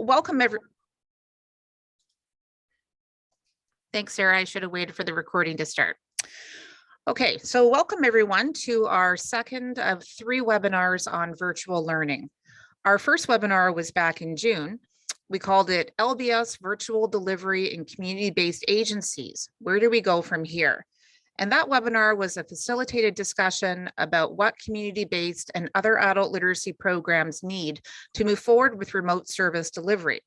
welcome Thanks, Sarah. I should have waited for the recording to start. Okay, so welcome everyone to our second of 3 webinars on virtual learning. Our first webinar was back in June. We called it LBS Virtual Delivery in Community-Based Agencies. Where do we go from here? And that webinar was a facilitated discussion about what community-based and other adult literacy programs need to move forward with remote service delivery.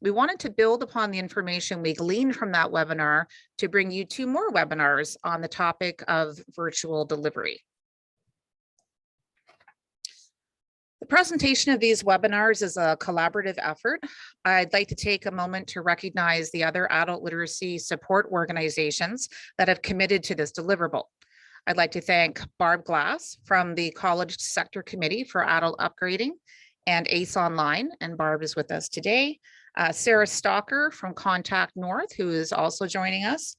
We wanted to build upon the information we gleaned from that webinar to bring you 2 more webinars on the topic of virtual delivery. The presentation of these webinars is a collaborative effort. I'd like to take a moment to recognize the other adult literacy support organizations that have committed to this deliverable. I'd like to thank Barb Glass from the College Sector Committee for Adult Upgrading and ACE Online, and Barb is with us today. Sarah Stalker from Contact North, who is also joining us.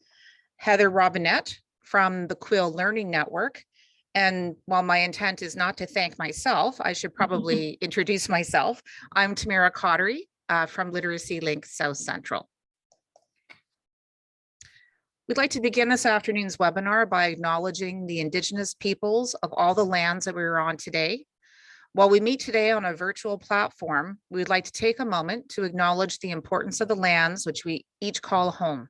Heather Robinette from the Quill Learning Network. And while my intent is not to thank myself, I should probably introduce myself. I'm Tamara Cottery from Literacy Link South Central. We'd like to begin this afternoon's webinar by acknowledging the Indigenous peoples of all the lands that we're on today. While we meet today on a virtual platform, we'd like to take a moment to acknowledge the importance of the lands which we each call home.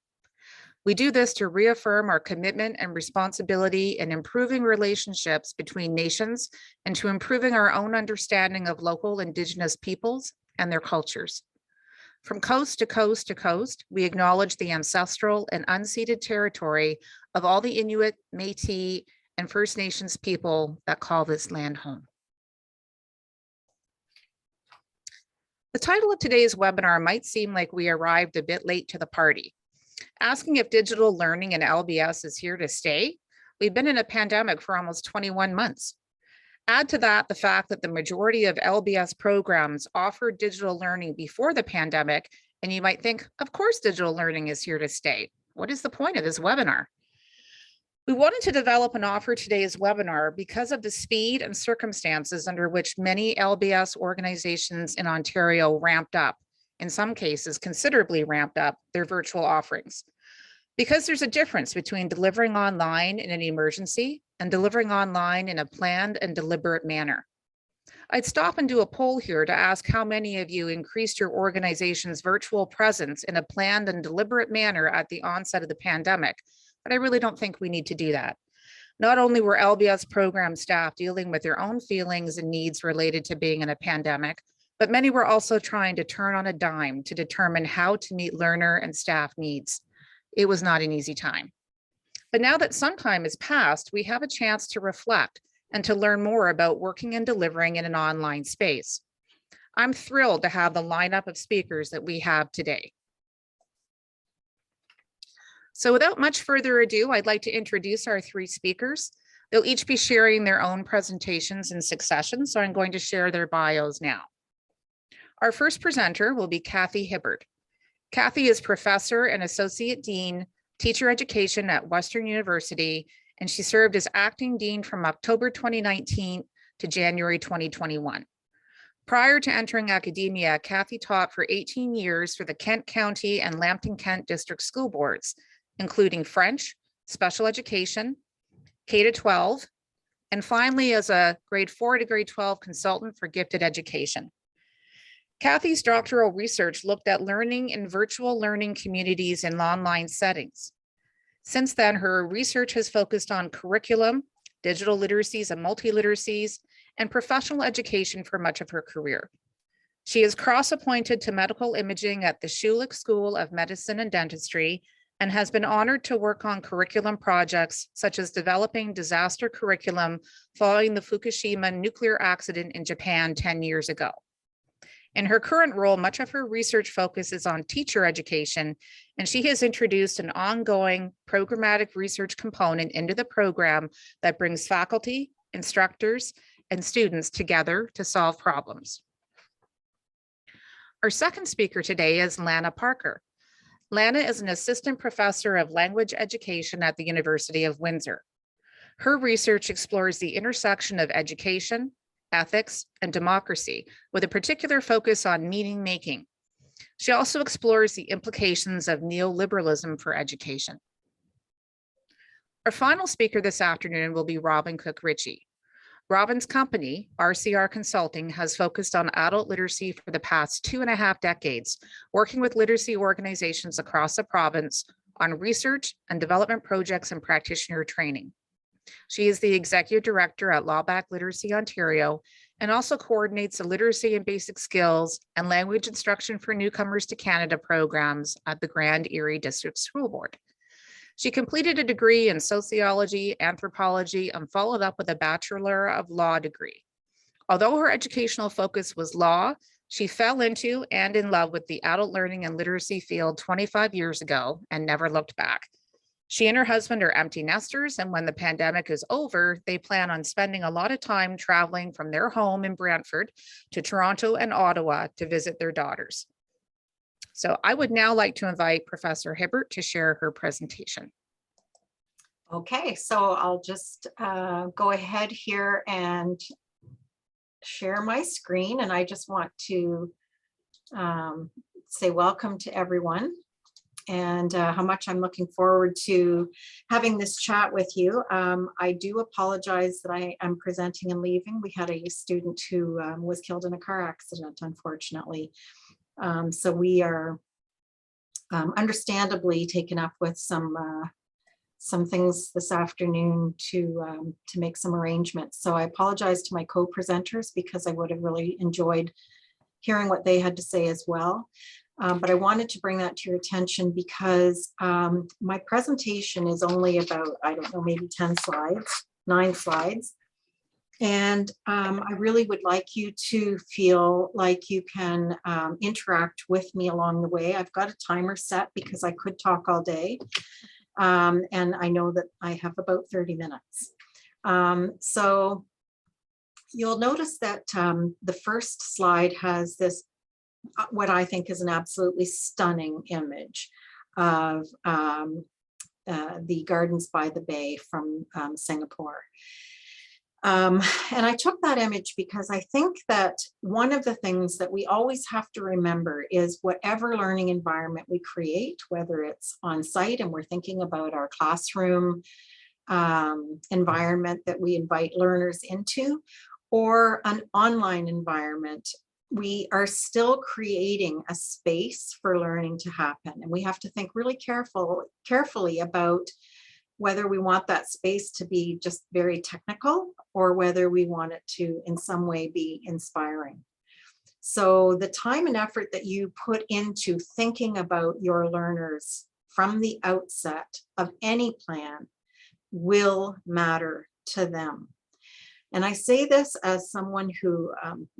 We do this to reaffirm our commitment and responsibility in improving relationships between nations and to improving our own understanding of local Indigenous peoples and their cultures. From coast to coast to coast, we acknowledge the ancestral and unceded territory of all the Inuit, Métis, and First Nations people that call this land home. The title of today's webinar might seem like we arrived a bit late to the party. Asking if digital learning and LBS is here to stay. We've been in a pandemic for almost 21 months. Add to that the fact that the majority of LBS programs offered digital learning before the pandemic, and you might think, of course, digital learning is here to stay. What is the point of this webinar? We wanted to develop and offer today's webinar because of the speed and circumstances under which many LBS organizations in Ontario ramped up, in some cases considerably ramped up, their virtual offerings. Because there's a difference between delivering online in an emergency and delivering online in a planned and deliberate manner. I'd stop and do a poll here to ask how many of you increased your organization's virtual presence in a planned and deliberate manner at the onset of the pandemic. But I really don't think we need to do that. Not only were LBS program staff dealing with their own feelings and needs related to being in a pandemic, but many were also trying to turn on a dime to determine how to meet learner and staff needs. It was not an easy time. But now that some time has passed, we have a chance to reflect and to learn more about working and delivering in an online space. I'm thrilled to have the lineup of speakers that we have today. So without much further ado, I'd like to introduce our 3 speakers. They'll each be sharing their own presentations in succession, so I'm going to share their bios now. Our first presenter will be Kathy Hibbert. Kathy is Professor and Associate Dean, Teacher Education at Western University, and she served as Acting Dean from October 2019 to January 2021. Prior to entering academia, Kathy taught for 18 years for the Kent County and Lambton-Kent District School Boards, including French, special education, K-12, and finally as a grade 4 to grade 12 consultant for gifted education. Kathy's doctoral research looked at learning in virtual learning communities in online settings. Since then, her research has focused on curriculum, digital literacies and multiliteracies, and professional education for much of her career. She is cross-appointed to medical imaging at the Schulich School of Medicine and Dentistry and has been honored to work on curriculum projects such as developing disaster curriculum following the Fukushima nuclear accident in Japan 10 years ago. In her current role, much of her research focus is on teacher education, and she has introduced an ongoing programmatic research component into the program that brings faculty, instructors, and students together to solve problems. Our second speaker today is Lana Parker. Lana is an assistant professor of language education at the University of Windsor. Her research explores the intersection of education, ethics, and democracy, with a particular focus on meaning making. She also explores the implications of neoliberalism for education. Our final speaker this afternoon will be Robin Cook-Ritchie. Robin's company, RCR Consulting, has focused on adult literacy for the past 2.5 decades, working with literacy organizations across the province on research and development projects and practitioner training. She is the executive director at Lawback Literacy Ontario and also coordinates the literacy and basic skills and language instruction for newcomers to Canada programs at the Grand Erie District School Board. She completed a degree in sociology, anthropology, and followed up with a Bachelor of Law degree. Although her educational focus was law, she fell into and in love with the adult learning and literacy field 25 years ago and never looked back. She and her husband are empty nesters, and when the pandemic is over, they plan on spending a lot of time traveling from their home in Brantford to Toronto and Ottawa to visit their daughters. So I would now like to invite Professor Hibbert to share her presentation. Okay, so I'll just go ahead here and share my screen, and I just want to say welcome to everyone and how much I'm looking forward to having this chat with you. I do apologize that I am presenting and leaving. We had a student who was killed in a car accident, unfortunately. So we are understandably taken up with some things this afternoon to make some arrangements. So I apologize to my co-presenters because I would have really enjoyed hearing what they had to say as well. But I wanted to bring that to your attention because my presentation is only about, I don't know, maybe 10 slides, 9 slides. And I really would like you to feel like you can interact with me along the way. I've got a timer set because I could talk all day. And I know that I have about 30 minutes. So you'll notice that the first slide has this, what I think is an absolutely stunning image of the Gardens by the Bay from Singapore. And I took that image because I think that one of the things that we always have to remember is whatever learning environment we create, whether it's on site and we're thinking about our classroom environment that we invite learners into, or an online environment, we are still creating a space for learning to happen. And we have to think really carefully about whether we want that space to be just very technical or whether we want it to in some way be inspiring. So the time and effort that you put into thinking about your learners from the outset of any plan will matter to them. And I say this as someone who,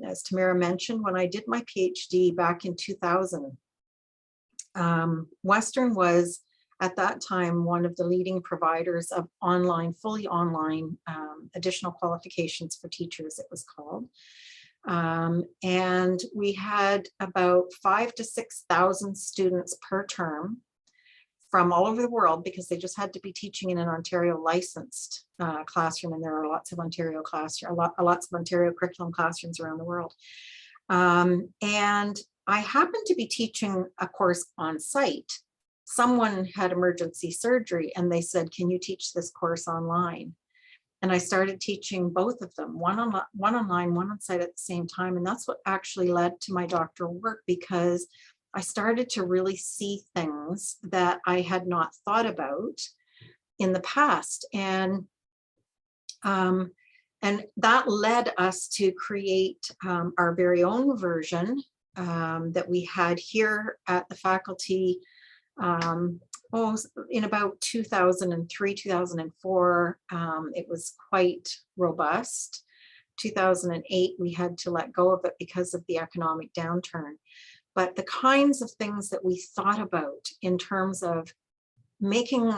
as Tamara mentioned, when I did my PhD back in 2000, Western was at that time one of the leading providers of online, fully online additional qualifications for teachers, it was called. And we had about 5,000 to 6,000 students per term from all over the world because they just had to be teaching in an Ontario licensed classroom, and there are lots of Ontario lots of Ontario curriculum classrooms around the world. And I happened to be teaching a course on site. Someone had emergency surgery and they said, "Can you teach this course online?" And I started teaching both of them, one online, one on site at the same time. And that's what actually led to my doctoral work, because I started to really see things that I had not thought about in the past. And that led us to create our very own version that we had here at the faculty in about 2003, 2004. It was quite robust. 2008, we had to let go of it because of the economic downturn. But the kinds of things that we thought about in terms of making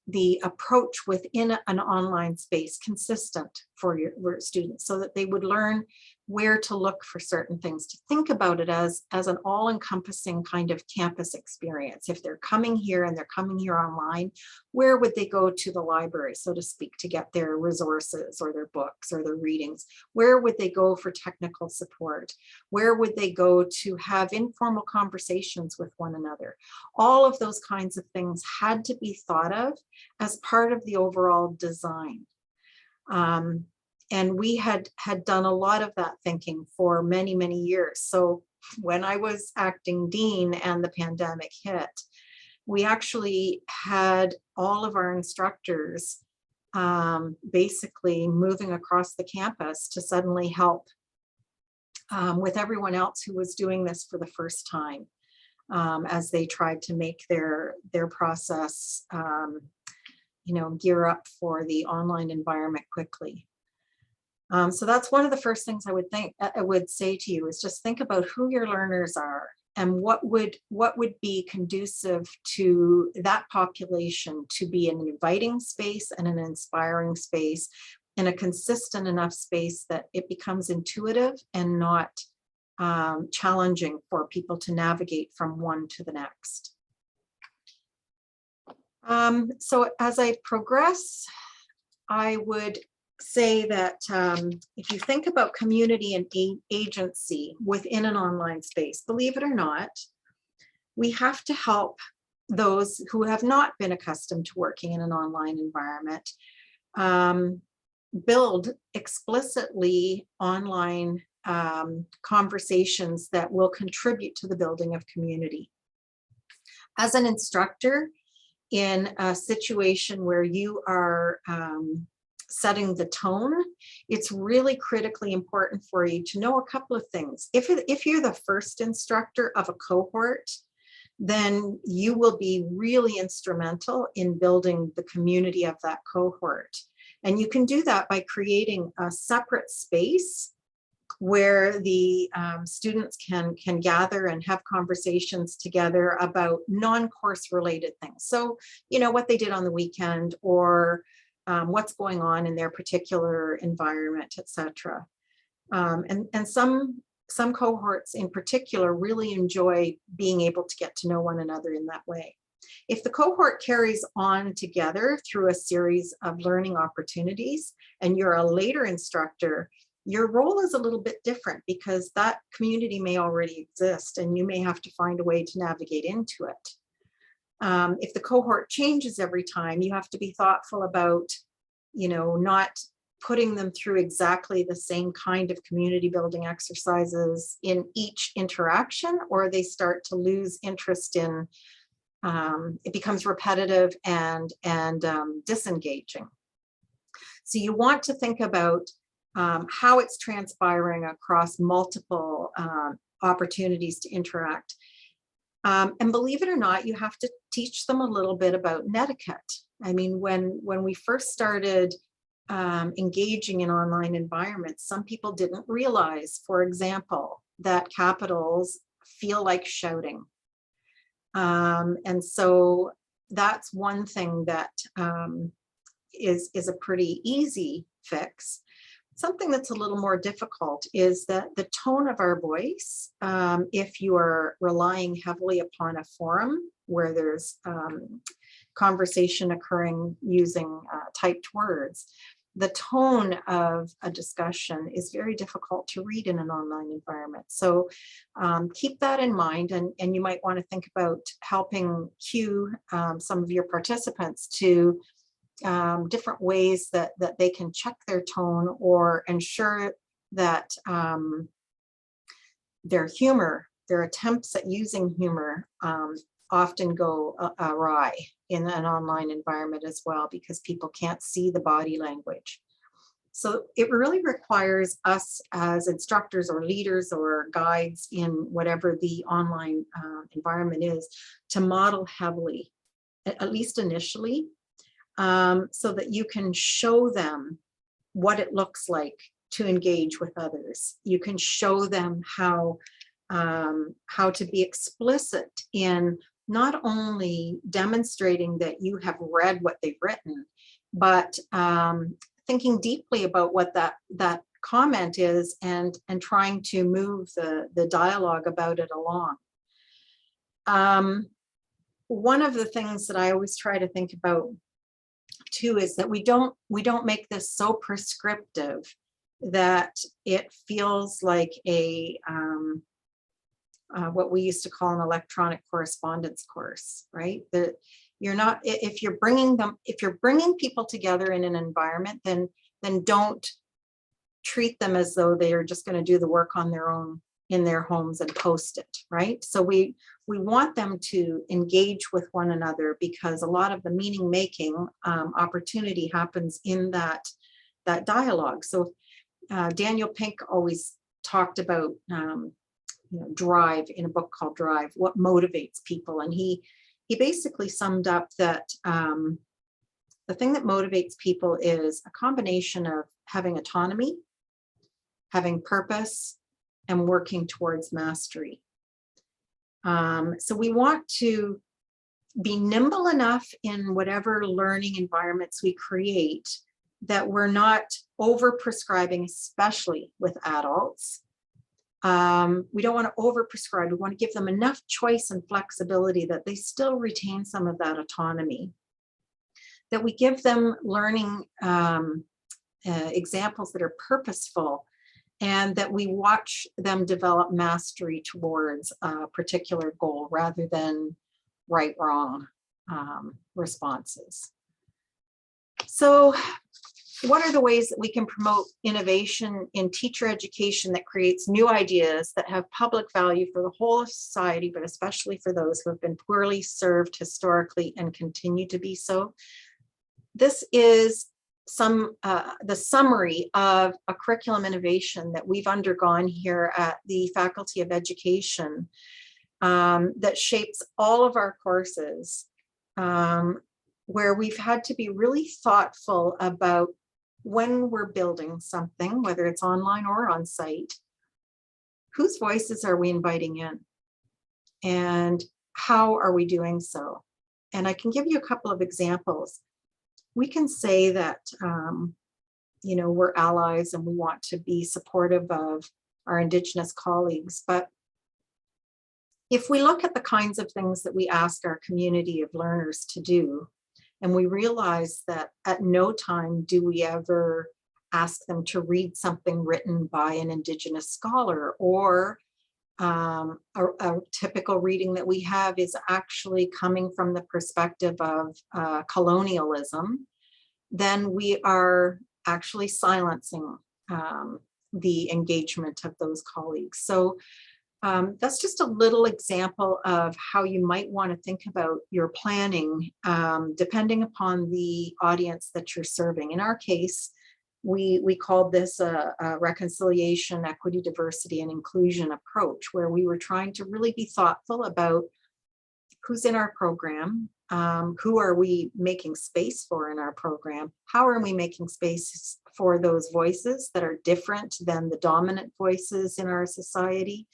the approach within an online space consistent for your students, so that they would learn where to look for certain things, to think about it as an all-encompassing kind of campus experience. If they're coming here and they're coming here online, where would they go to the library, so to speak, to get their resources or their books or their readings? Where would they go for technical support? Where would they go to have informal conversations with one another? All of those kinds of things had to be thought of as part of the overall design. And we had done a lot of that thinking for many, many years. So when I was acting dean and the pandemic hit, we actually had all of our instructors basically moving across the campus to suddenly help with everyone else who was doing this for the first time, as they tried to make their process gear up for the online environment quickly. So that's one of the first things I would say to you, is just think about who your learners are and what would be conducive to that population to be an inviting space and an inspiring space, in a consistent enough space that it becomes intuitive and not challenging for people to navigate from one to the next. So as I progress, I would say that if you think about community and agency within an online space, believe it or not, we have to help those who have not been accustomed to working in an online environment build explicitly online conversations that will contribute to the building of community. As an instructor in a situation where you are setting the tone, it's really critically important for you to know a couple of things. If you're the first instructor of a cohort, then you will be really instrumental in building the community of that cohort. And you can do that by creating a separate space where the students can gather and have conversations together about non-course related things. So, what they did on the weekend, or what's going on in their particular environment, etc. And some cohorts in particular really enjoy being able to get to know one another in that way. If the cohort carries on together through a series of learning opportunities, and you're a later instructor, your role is a little bit different, because that community may already exist and you may have to find a way to navigate into it. If the cohort changes every time, you have to be thoughtful about, not putting them through exactly the same kind of community building exercises in each interaction, or they start to lose interest in, it becomes repetitive and disengaging. So you want to think about how it's transpiring across multiple opportunities to interact. And believe it or not, you have to teach them a little bit about netiquette. I mean, when we first started engaging in online environments, some people didn't realize, for example, that capitals feel like shouting. And so that's one thing that is a pretty easy fix. Something that's a little more difficult is that the tone of our voice, if you are relying heavily upon a forum where there's conversation occurring using typed words, the tone of a discussion is very difficult to read in an online environment. So keep that in mind, and you might want to think about helping cue some of your participants to different ways that they can check their tone, or ensure that their humor, their attempts at using humor often go awry in an online environment as well, because people can't see the body language. So it really requires us as instructors or leaders or guides in whatever the online environment is, to model heavily, at least initially, so that you can show them what it looks like to engage with others. You can show them how to be explicit in not only demonstrating that you have read what they've written, but thinking deeply about what that comment is and trying to move the dialogue about it along. One of the things that I always try to think about too is that we don't make this so prescriptive that it feels like a what we used to call an electronic correspondence course, right? That you're not, if you're bringing people together in an environment, then don't treat them as though they are just going to do the work on their own in their homes and post it, right? So we want them to engage with one another, because a lot of the meaning making opportunity happens in that dialogue. So Daniel Pink always talked about drive in a book called Drive, what motivates people, and he basically summed up that the thing that motivates people is a combination of having autonomy, having purpose, and working towards mastery. So we want to be nimble enough in whatever learning environments we create that we're not over prescribing, especially with adults. We don't want to over prescribe. We want to give them enough choice and flexibility that they still retain some of that autonomy, that we give them learning examples that are purposeful, and that we watch them develop mastery towards a particular goal rather than right-wrong responses. So what are the ways that we can promote innovation in teacher education that creates new ideas that have public value for the whole of society, but especially for those who have been poorly served historically and continue to be so? This is the summary of a curriculum innovation that we've undergone here at the Faculty of Education that shapes all of our courses, where we've had to be really thoughtful about when we're building something, whether it's online or on site, whose voices are we inviting in and how are we doing so? And I can give you a couple of examples. We can say that, we're allies and we want to be supportive of our Indigenous colleagues. But if we look at the kinds of things that we ask our community of learners to do, and we realize that at no time do we ever ask them to read something written by an Indigenous scholar, or a typical reading that we have is actually coming from the perspective of colonialism, then we are actually silencing the engagement of those colleagues. So that's just a little example of how you might want to think about your planning, depending upon the audience that you're serving. In our case, we called this a reconciliation, equity, diversity, and inclusion approach, where we were trying to really be thoughtful about who's in our program, who are we making space for in our program, how are we making space for those voices that are different than the dominant voices in our society,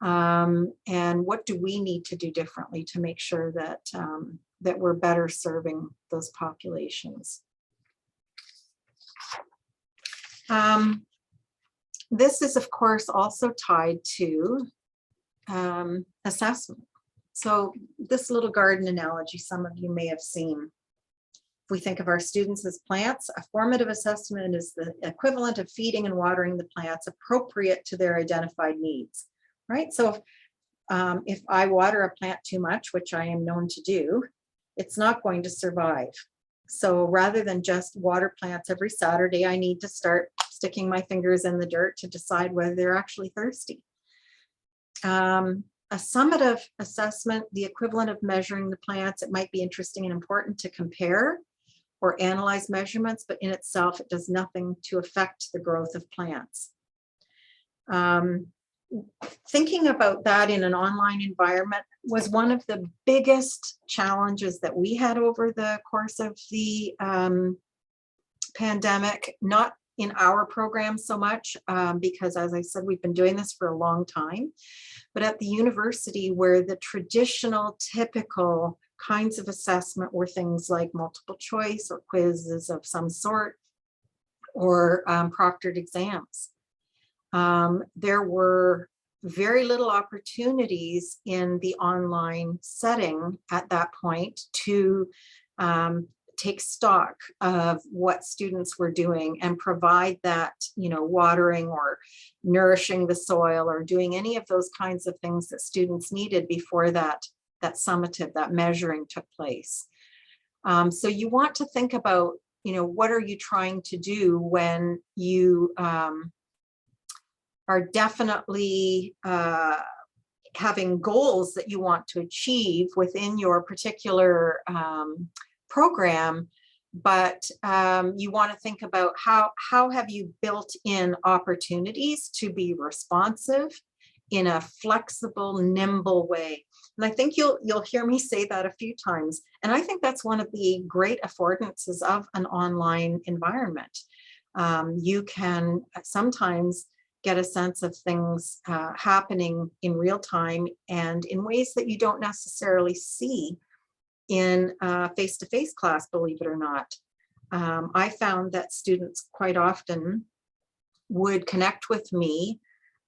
and what do we need to do differently to make sure that that we're better serving those populations. This is, of course, also tied to assessment. So this little garden analogy, some of you may have seen. If we think of our students as plants, a formative assessment is the equivalent of feeding and watering the plants appropriate to their identified needs, right? So if I water a plant too much, which I am known to do, it's not going to survive. So rather than just water plants every Saturday, I need to start sticking my fingers in the dirt to decide whether they're actually thirsty. A summative assessment, the equivalent of measuring the plants, it might be interesting and important to compare or analyze measurements, but in itself, it does nothing to affect the growth of plants. Thinking about that in an online environment was one of the biggest challenges that we had over the course of the pandemic, not in our program so much because, as I said, we've been doing this for a long time. But at the university, where the traditional, typical kinds of assessment were things like multiple choice or quizzes of some sort, or proctored exams, there were very little opportunities in the online setting at that point to take stock of what students were doing and provide that, watering or nourishing the soil or doing any of those kinds of things that students needed before that summative, that measuring took place. So you want to think about, what are you trying to do when you are definitely having goals that you want to achieve within your particular program, but you want to think about how have you built in opportunities to be responsive in a flexible, nimble way. And I think you'll hear me say that a few times. And I think that's one of the great affordances of an online environment. You can sometimes get a sense of things happening in real time and in ways that you don't necessarily see in face-to-face class, believe it or not. I found that students quite often would connect with me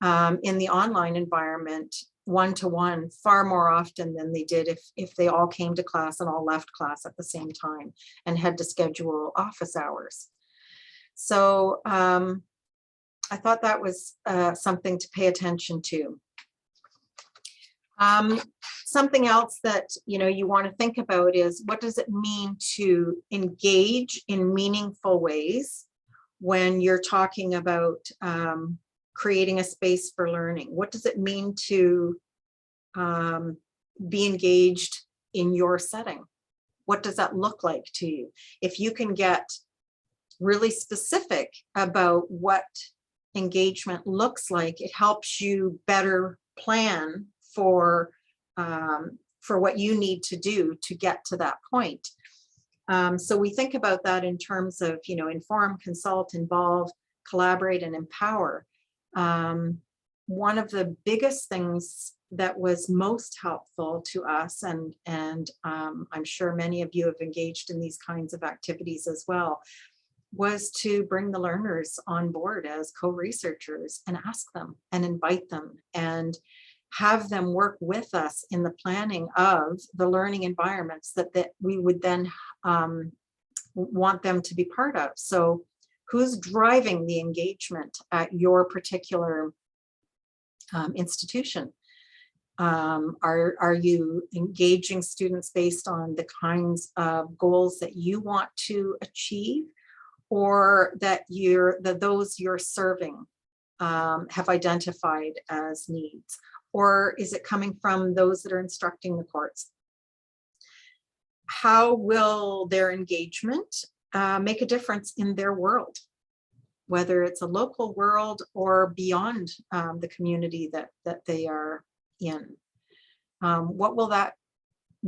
in the online environment one-to-one far more often than they did if they all came to class and all left class at the same time and had to schedule office hours. So I thought that was something to pay attention to. Something else that you want to think about is, what does it mean to engage in meaningful ways when you're talking about creating a space for learning? What does it mean to be engaged in your setting? What does that look like to you? If you can get really specific about what engagement looks like, it helps you better plan for what you need to do to get to that point. So we think about that in terms of, inform, consult, involve, collaborate, and empower. One of the biggest things that was most helpful to us, and I'm sure many of you have engaged in these kinds of activities as well, was to bring the learners on board as co-researchers and ask them and invite them and have them work with us in the planning of the learning environments that we would then want them to be part of. So who's driving the engagement at your particular institution? Are you engaging students based on the kinds of goals that you want to achieve, or that those you're serving have identified as needs? Or is it coming from those that are instructing the course? How will their engagement make a difference in their world, whether it's a local world or beyond the community that they are in? What will that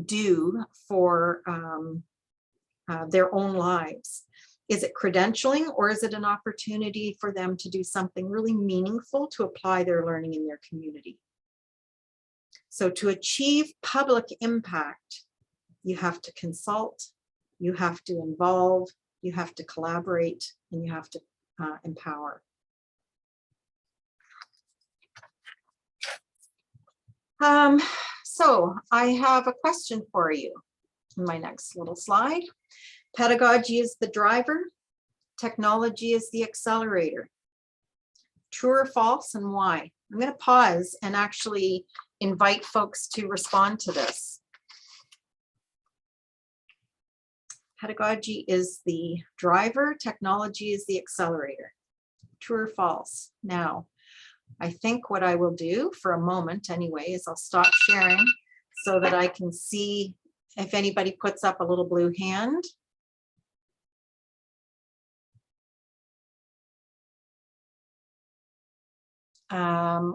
do for their own lives? Is it credentialing, or is it an opportunity for them to do something really meaningful to apply their learning in their community? So to achieve public impact, you have to consult, you have to involve, you have to collaborate, and you have to empower. So I have a question for you in my next little slide. Pedagogy is the driver, technology is the accelerator. True or false, and why? I'm going to pause and actually invite folks to respond to this. Pedagogy is the driver, technology is the accelerator. True or false? Now, I think what I will do for a moment anyway is I'll stop sharing so that I can see if anybody puts up a little blue hand.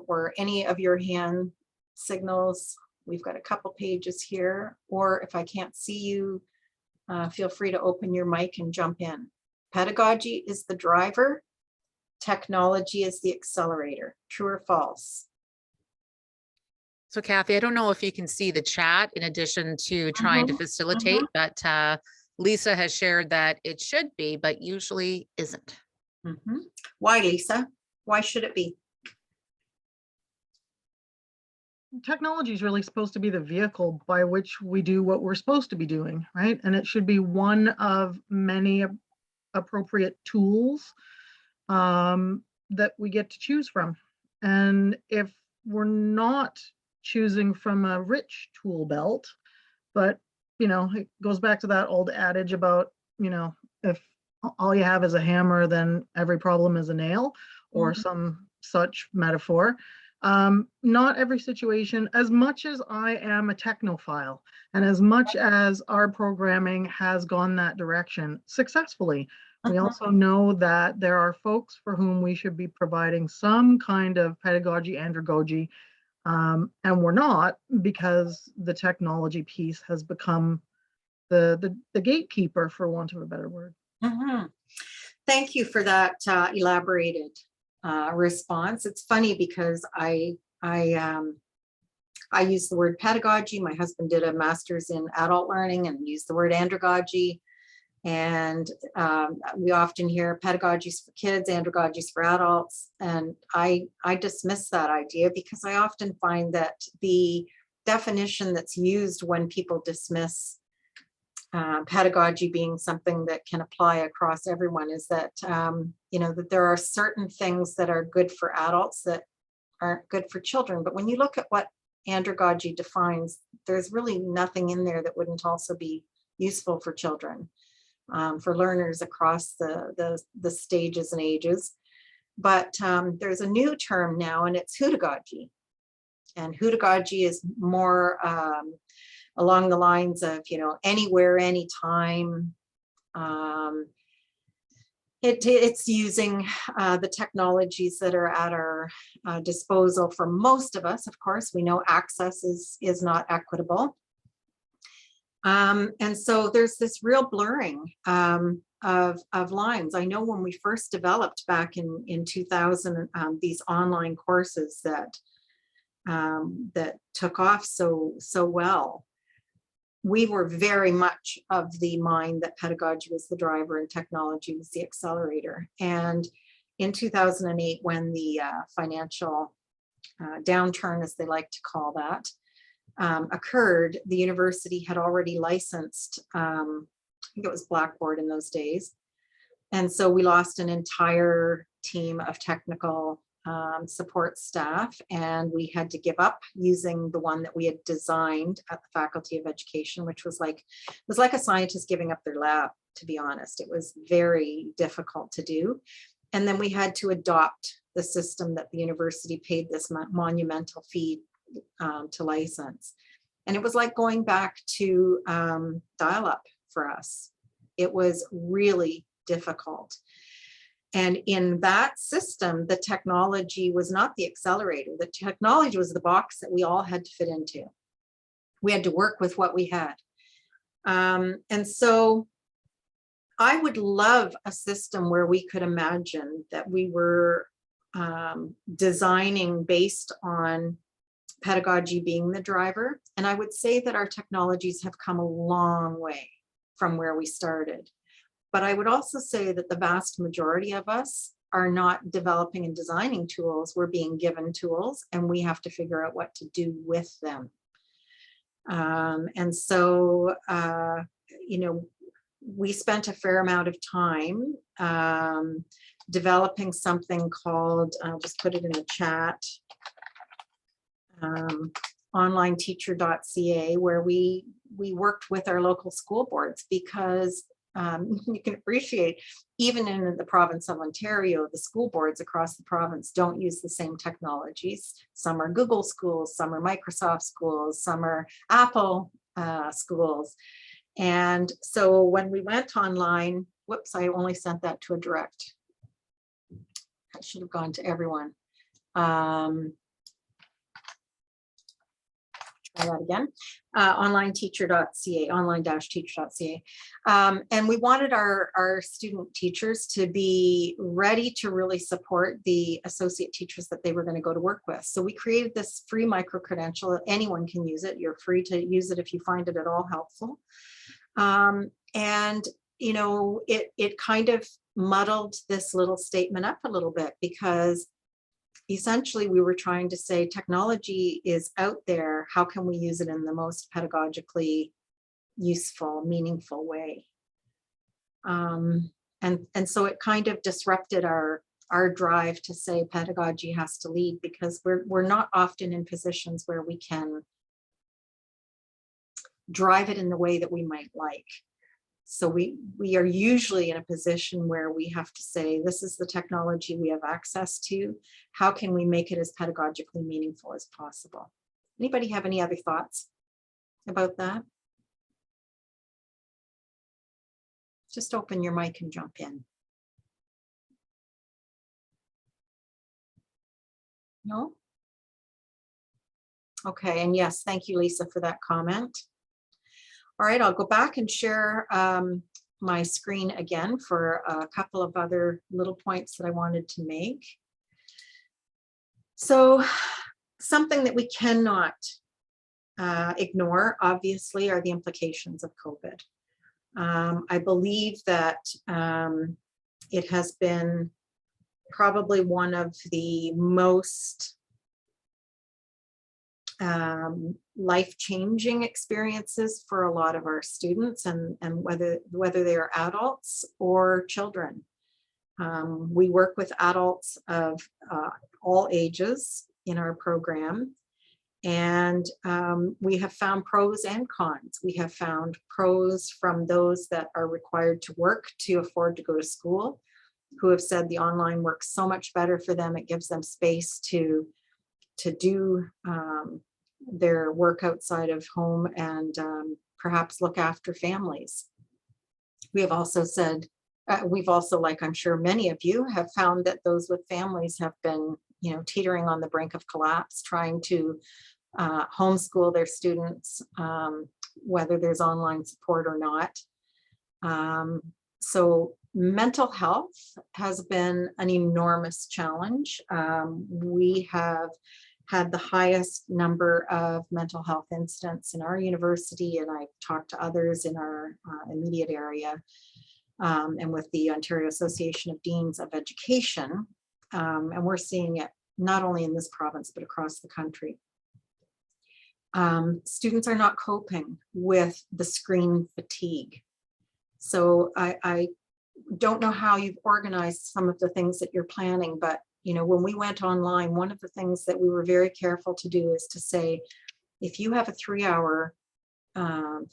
Or any of your hand signals. We've got a couple pages here, or if I can't see you, feel free to open your mic and jump in. Pedagogy is the driver, technology is the accelerator. True or false? So Kathy, I don't know if you can see the chat in addition to trying to facilitate, but Lisa has shared that it should be, but usually isn't. Why, Lisa? Why should it be? Technology is really supposed to be the vehicle by which we do what we're supposed to be doing, right? And it should be one of many appropriate tools that we get to choose from. And if we're not choosing from a rich tool belt, but, you know, it goes back to that old adage about, you know, if all you have is a hammer, then every problem is a nail, or some such metaphor. Not every situation, as much as I am a technophile, and as much as our programming has gone that direction successfully, we also know that there are folks for whom we should be providing some kind of pedagogy, andragogy, and we're not, because the technology piece has become the gatekeeper, for want of a better word. Thank you for that elaborated response. It's funny because I use the word pedagogy. My husband did a master's in adult learning and used the word andragogy. And we often hear pedagogies for kids, andragogies for adults. And I dismiss that idea because I often find that the definition that's used when people dismiss pedagogy being something that can apply across everyone is that, you know, that there are certain things that are good for adults that aren't good for children. But when you look at what andragogy defines, there's really nothing in there that wouldn't also be useful for children, for learners across the stages and ages. But there's a new term now, and it's hudagogy. And hudagogy is more along the lines of, you know, anywhere, anytime. It's using the technologies that are at our disposal for most of us. Of course, we know access is not equitable. And so there's this real blurring of lines. I know when we first developed back in 2000, these online courses that took off so well, we were very much of the mind that pedagogy was the driver and technology was the accelerator. And in 2008, when the financial downturn, as they like to call that, occurred, the university had already licensed, I think it was Blackboard in those days. And so we lost an entire team of technical support staff, and we had to give up using the one that we had designed at the Faculty of Education, which was like a scientist giving up their lab, to be honest. It was very difficult to do. And then we had to adopt the system that the university paid this monumental fee to license. And it was like going back to dial-up for us. It was really difficult. And in that system, the technology was not the accelerator. The technology was the box that we all had to fit into. We had to work with what we had. And so I would love a system where we could imagine that we were designing based on pedagogy being the driver. And I would say that our technologies have come a long way from where we started. But I would also say that the vast majority of us are not developing and designing tools. We're being given tools, and we have to figure out what to do with them. And so, you know, we spent a fair amount of time developing something called, I'll just put it in the chat, onlineteacher.ca, where we worked with our local school boards, because you can appreciate, even in the province of Ontario, the school boards across the province don't use the same technologies. Some are Google schools, some are Microsoft schools, some are Apple schools. And so when we went online, whoops, I only sent that to a direct. I should have gone to everyone. try that again, online-teacher.ca. And we wanted our student teachers to be ready to really support the associate teachers that they were going to go to work with. So we created this free micro-credential. Anyone can use it. You're free to use it if you find it at all helpful. And, you know, it kind of muddled this little statement up a little bit, because essentially we were trying to say technology is out there. How can we use it in the most pedagogically useful, meaningful way? And so it kind of disrupted our drive to say pedagogy has to lead, because we're not often in positions where we can drive it in the way that we might like. So we are usually in a position where we have to say, this is the technology we have access to. How can we make it as pedagogically meaningful as possible? Anybody have any other thoughts about that? Just open your mic and jump in. No? Okay, and yes, thank you, Lisa, for that comment. All right, I'll go back and share my screen again for a couple of other little points that I wanted to make. So something that we cannot ignore, obviously, are the implications of COVID. I believe that it has been probably one of the most life-changing experiences for a lot of our students, and whether they are adults or children. We work with adults of all ages in our program, and we have found pros and cons. We have found pros from those that are required to work to afford to go to school, who have said the online works so much better for them. It gives them space to do their work outside of home and perhaps look after families. We have also said, like I'm sure many of you have found, that those with families have been, you know, teetering on the brink of collapse, trying to homeschool their students, whether there's online support or not. So mental health has been an enormous challenge. We have had the highest number of mental health incidents in our university, and I've talked to others in our immediate area, and with the Ontario Association of Deans of Education, and we're seeing it not only in this province but across the country. Students are not coping with the screen fatigue. So I don't know how you've organized some of the things that you're planning, but you know, when we went online, one of the things that we were very careful to do is to say, if you have a 3-hour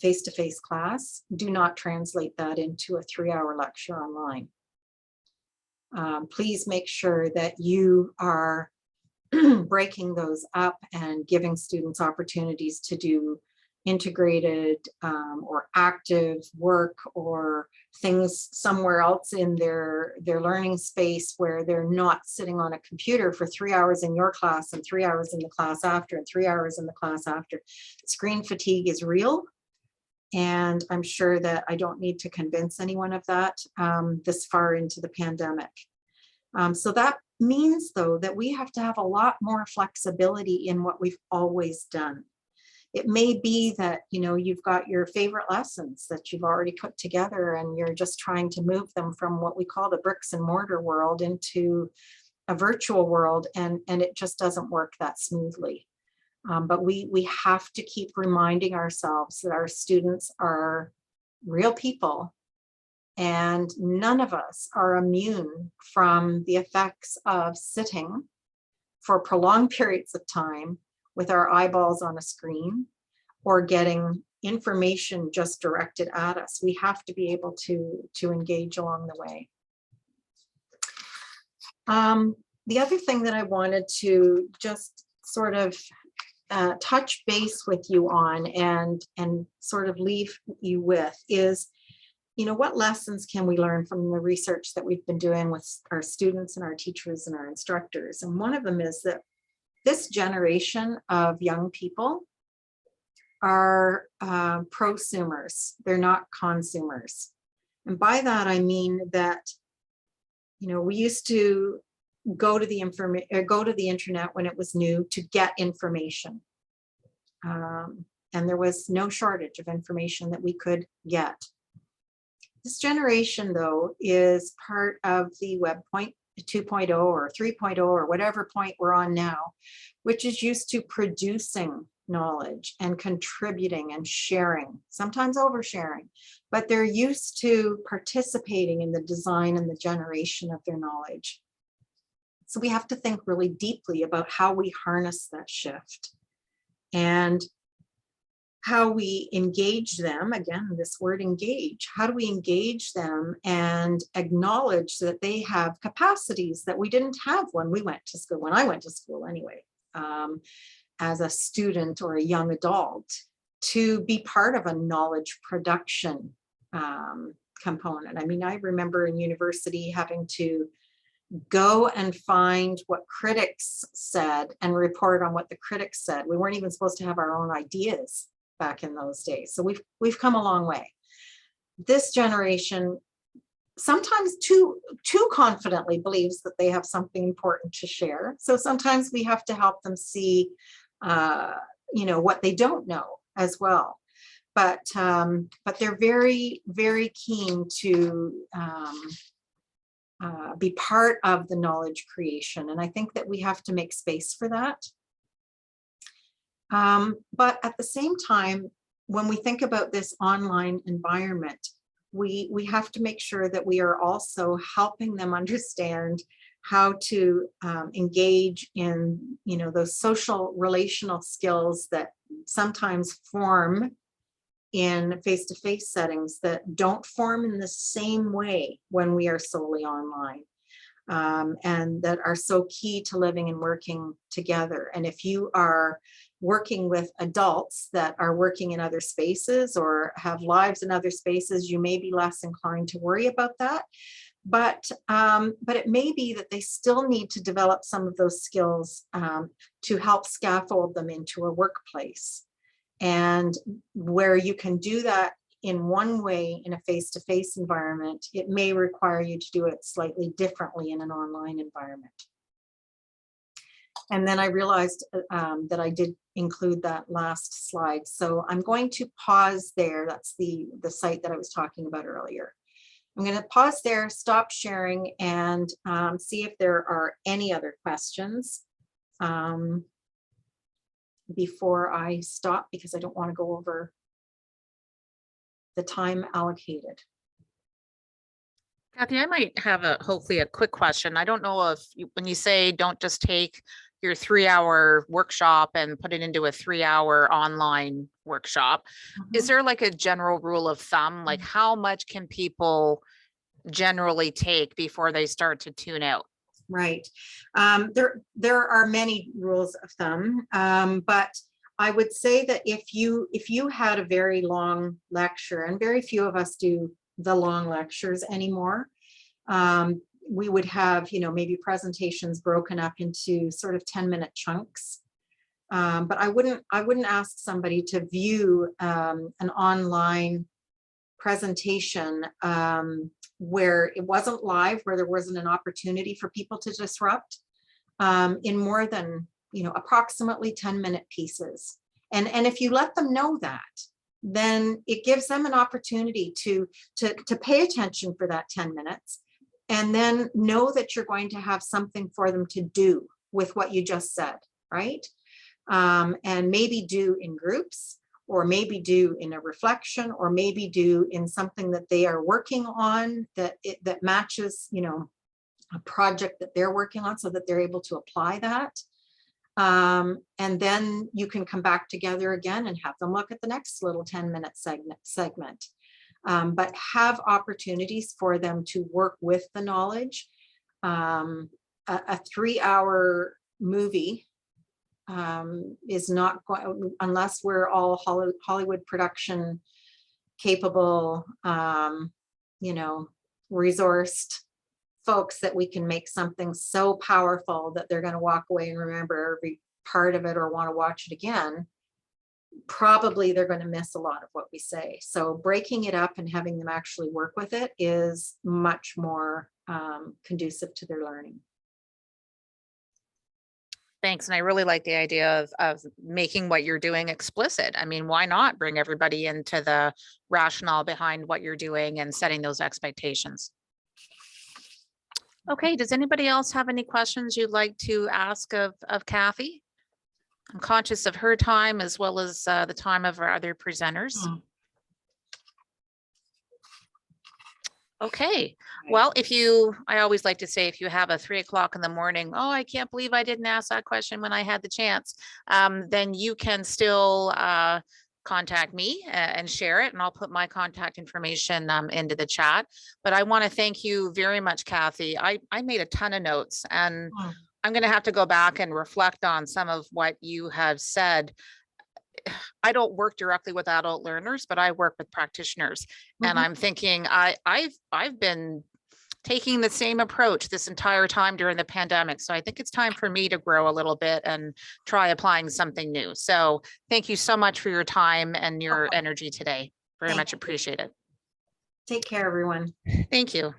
face-to-face class, do not translate that into a 3-hour lecture online. Please make sure that you are breaking those up and giving students opportunities to do integrated or active work, or things somewhere else in their learning space where they're not sitting on a computer for 3 hours in your class and 3 hours in the class after and 3 hours in the class after. Screen fatigue is real, and I'm sure that I don't need to convince anyone of that this far into the pandemic. So that means, though, that we have to have a lot more flexibility in what we've always done. It may be that, you know, you've got your favorite lessons that you've already put together, and you're just trying to move them from what we call the bricks and mortar world into a virtual world, and it just doesn't work that smoothly. But we have to keep reminding ourselves that our students are real people, and none of us are immune from the effects of sitting for prolonged periods of time with our eyeballs on a screen, or getting information just directed at us. We have to be able to engage along the way. The other thing that I wanted to just sort of touch base with you on and sort of leave you with is, you know, what lessons can we learn from the research that we've been doing with our students and our teachers and our instructors? And one of them is that this generation of young people are prosumers. They're not consumers. And by that, I mean that, we used to go to the internet when it was new to get information. And there was no shortage of information that we could get. This generation, though, is part of the Web 2.0 or 3.0 or whatever point we're on now, which is used to producing knowledge and contributing and sharing, sometimes oversharing, but they're used to participating in the design and the generation of their knowledge. So we have to think really deeply about how we harness that shift and how we engage them. Again, this word engage. How do we engage them and acknowledge that they have capacities that we didn't have when we went to school, when I went to school anyway, as a student or a young adult, to be part of a knowledge production component. I mean, I remember in university having to go and find what critics said and report on what the critics said. We weren't even supposed to have our own ideas back in those days. So we've come a long way. This generation sometimes too confidently believes that they have something important to share. So sometimes we have to help them see, what they don't know as well. But they're very, very keen to be part of the knowledge creation. And I think that we have to make space for that. But at the same time, when we think about this online environment, we have to make sure that we are also helping them understand how to engage in, those social relational skills that sometimes form in face-to-face settings that don't form in the same way when we are solely online. And that are so key to living and working together. And if you are working with adults that are working in other spaces or have lives in other spaces, you may be less inclined to worry about that. But it may be that they still need to develop some of those skills to help scaffold them into a workplace. And where you can do that in one way in a face-to-face environment, it may require you to do it slightly differently in an online environment. And then I realized that I did include that last slide. So I'm going to pause there. That's the site that I was talking about earlier. I'm going to pause there, stop sharing, and see if there are any other questions before I stop, because I don't want to go over the time allocated. Kathy, I might have hopefully a quick question. I don't know if when you say don't just take your 3-hour workshop and put it into a 3-hour online workshop, is there like a general rule of thumb? Like how much can people generally take before they start to tune out? Right. There are many rules of thumb, but I would say that if you had a very long lecture, and very few of us do the long lectures anymore, we would have, maybe presentations broken up into sort of 10-minute chunks. But I wouldn't ask somebody to view an online presentation where it wasn't live, where there wasn't an opportunity for people to disrupt, in more than approximately 10-minute pieces. And if you let them know that, then it gives them an opportunity to pay attention for that 10 minutes, and then know that you're going to have something for them to do with what you just said, right? And maybe do in groups, or maybe do in a reflection, or maybe do in something that they are working on that matches, a project that they're working on, so that they're able to apply that. And then you can come back together again and have them look at the next little 10-minute segment. But have opportunities for them to work with the knowledge. A 3-hour movie is not going, unless we're all Hollywood production capable, resourced folks, that we can make something so powerful that they're going to walk away and remember every part of it or want to watch it again. probably they're going to miss a lot of what we say. So breaking it up and having them actually work with it is much more conducive to their learning. Thanks. And I really like the idea of making what you're doing explicit. I mean, why not bring everybody into the rationale behind what you're doing and setting those expectations? Okay, does anybody else have any questions you'd like to ask of Kathy? I'm conscious of her time as well as the time of our other presenters. Okay, well, I always like to say, if you have a 3 o'clock in the morning, oh, I can't believe I didn't ask that question when I had the chance, then you can still contact me and share it, and I'll put my contact information into the chat. But I want to thank you very much, Kathy. I made a ton of notes, and I'm going to have to go back and reflect on some of what you have said. I don't work directly with adult learners, but I work with practitioners. And I'm thinking I've been taking the same approach this entire time during the pandemic. So I think it's time for me to grow a little bit and try applying something new. So thank you so much for your time and your energy today. Very much appreciate it. Take care, everyone. Thank you.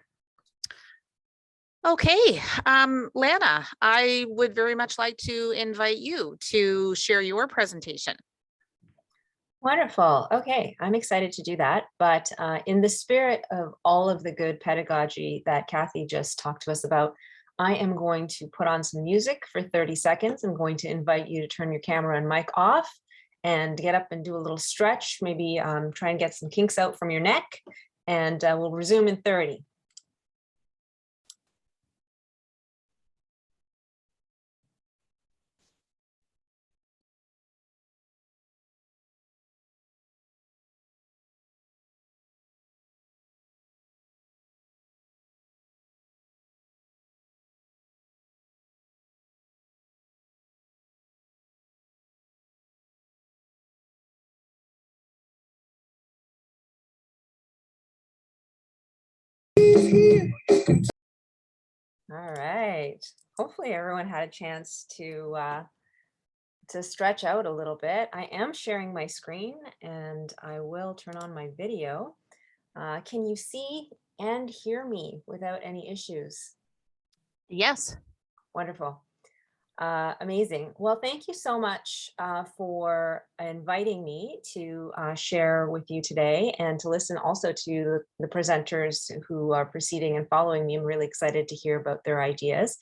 Okay, Lana, I would very much like to invite you to share your presentation. Wonderful. Okay, I'm excited to do that. But in the spirit of all of the good pedagogy that Kathy just talked to us about, I am going to put on some music for 30 seconds. I'm going to invite you to turn your camera and mic off and get up and do a little stretch, maybe try and get some kinks out from your neck, and we'll resume in 30. All right. Hopefully everyone had a chance to stretch out a little bit. I am sharing my screen and I will turn on my video. Can you see and hear me without any issues? Yes. Wonderful. Amazing. Well, thank you so much for inviting me to share with you today and to listen also to the presenters who are preceding and following me. I'm really excited to hear about their ideas.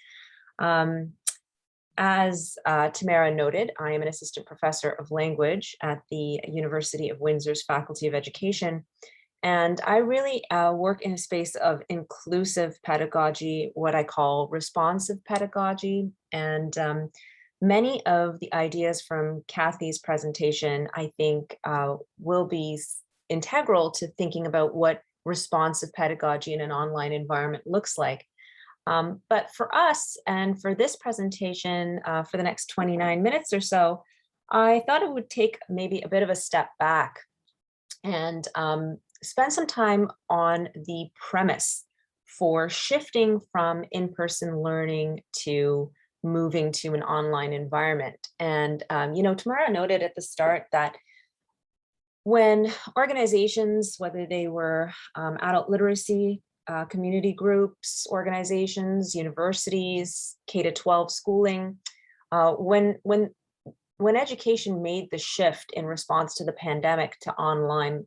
As Tamara noted, I am an assistant professor of language at the University of Windsor's Faculty of Education. And I really work in a space of inclusive pedagogy, what I call responsive pedagogy. And many of the ideas from Kathy's presentation, I think, will be integral to thinking about what responsive pedagogy in an online environment looks like. But for us, and for this presentation, for the next 29 minutes or so, I thought it would take maybe a bit of a step back and spend some time on the premise for shifting from in-person learning to moving to an online environment. And, Tamara noted at the start that when organizations, whether they were adult literacy, community groups, organizations, universities, K-12 schooling, when education made the shift in response to the pandemic to online,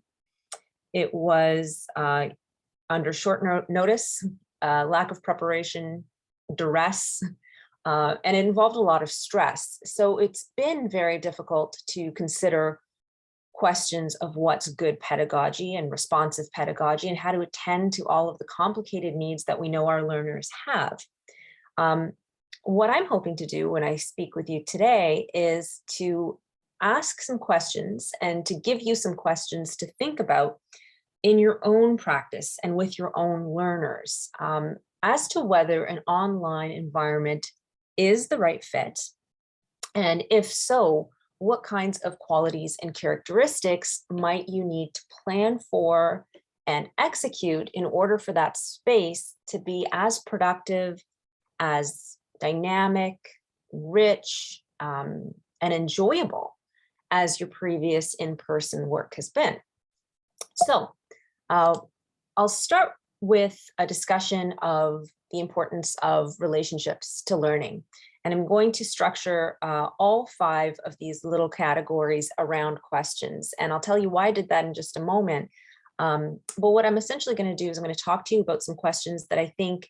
it was under short notice, lack of preparation, duress, and it involved a lot of stress. So it's been very difficult to consider questions of what's good pedagogy and responsive pedagogy and how to attend to all of the complicated needs that we know our learners have. What I'm hoping to do when I speak with you today is to ask some questions and to give you some questions to think about in your own practice and with your own learners as to whether an online environment is the right fit. And if so, what kinds of qualities and characteristics might you need to plan for and execute in order for that space to be as productive, as dynamic, rich, and enjoyable as your previous in-person work has been. So I'll start with a discussion of the importance of relationships to learning. And I'm going to structure all 5 of these little categories around questions. And I'll tell you why I did that in just a moment. But what I'm essentially going to do is I'm going to talk to you about some questions that I think,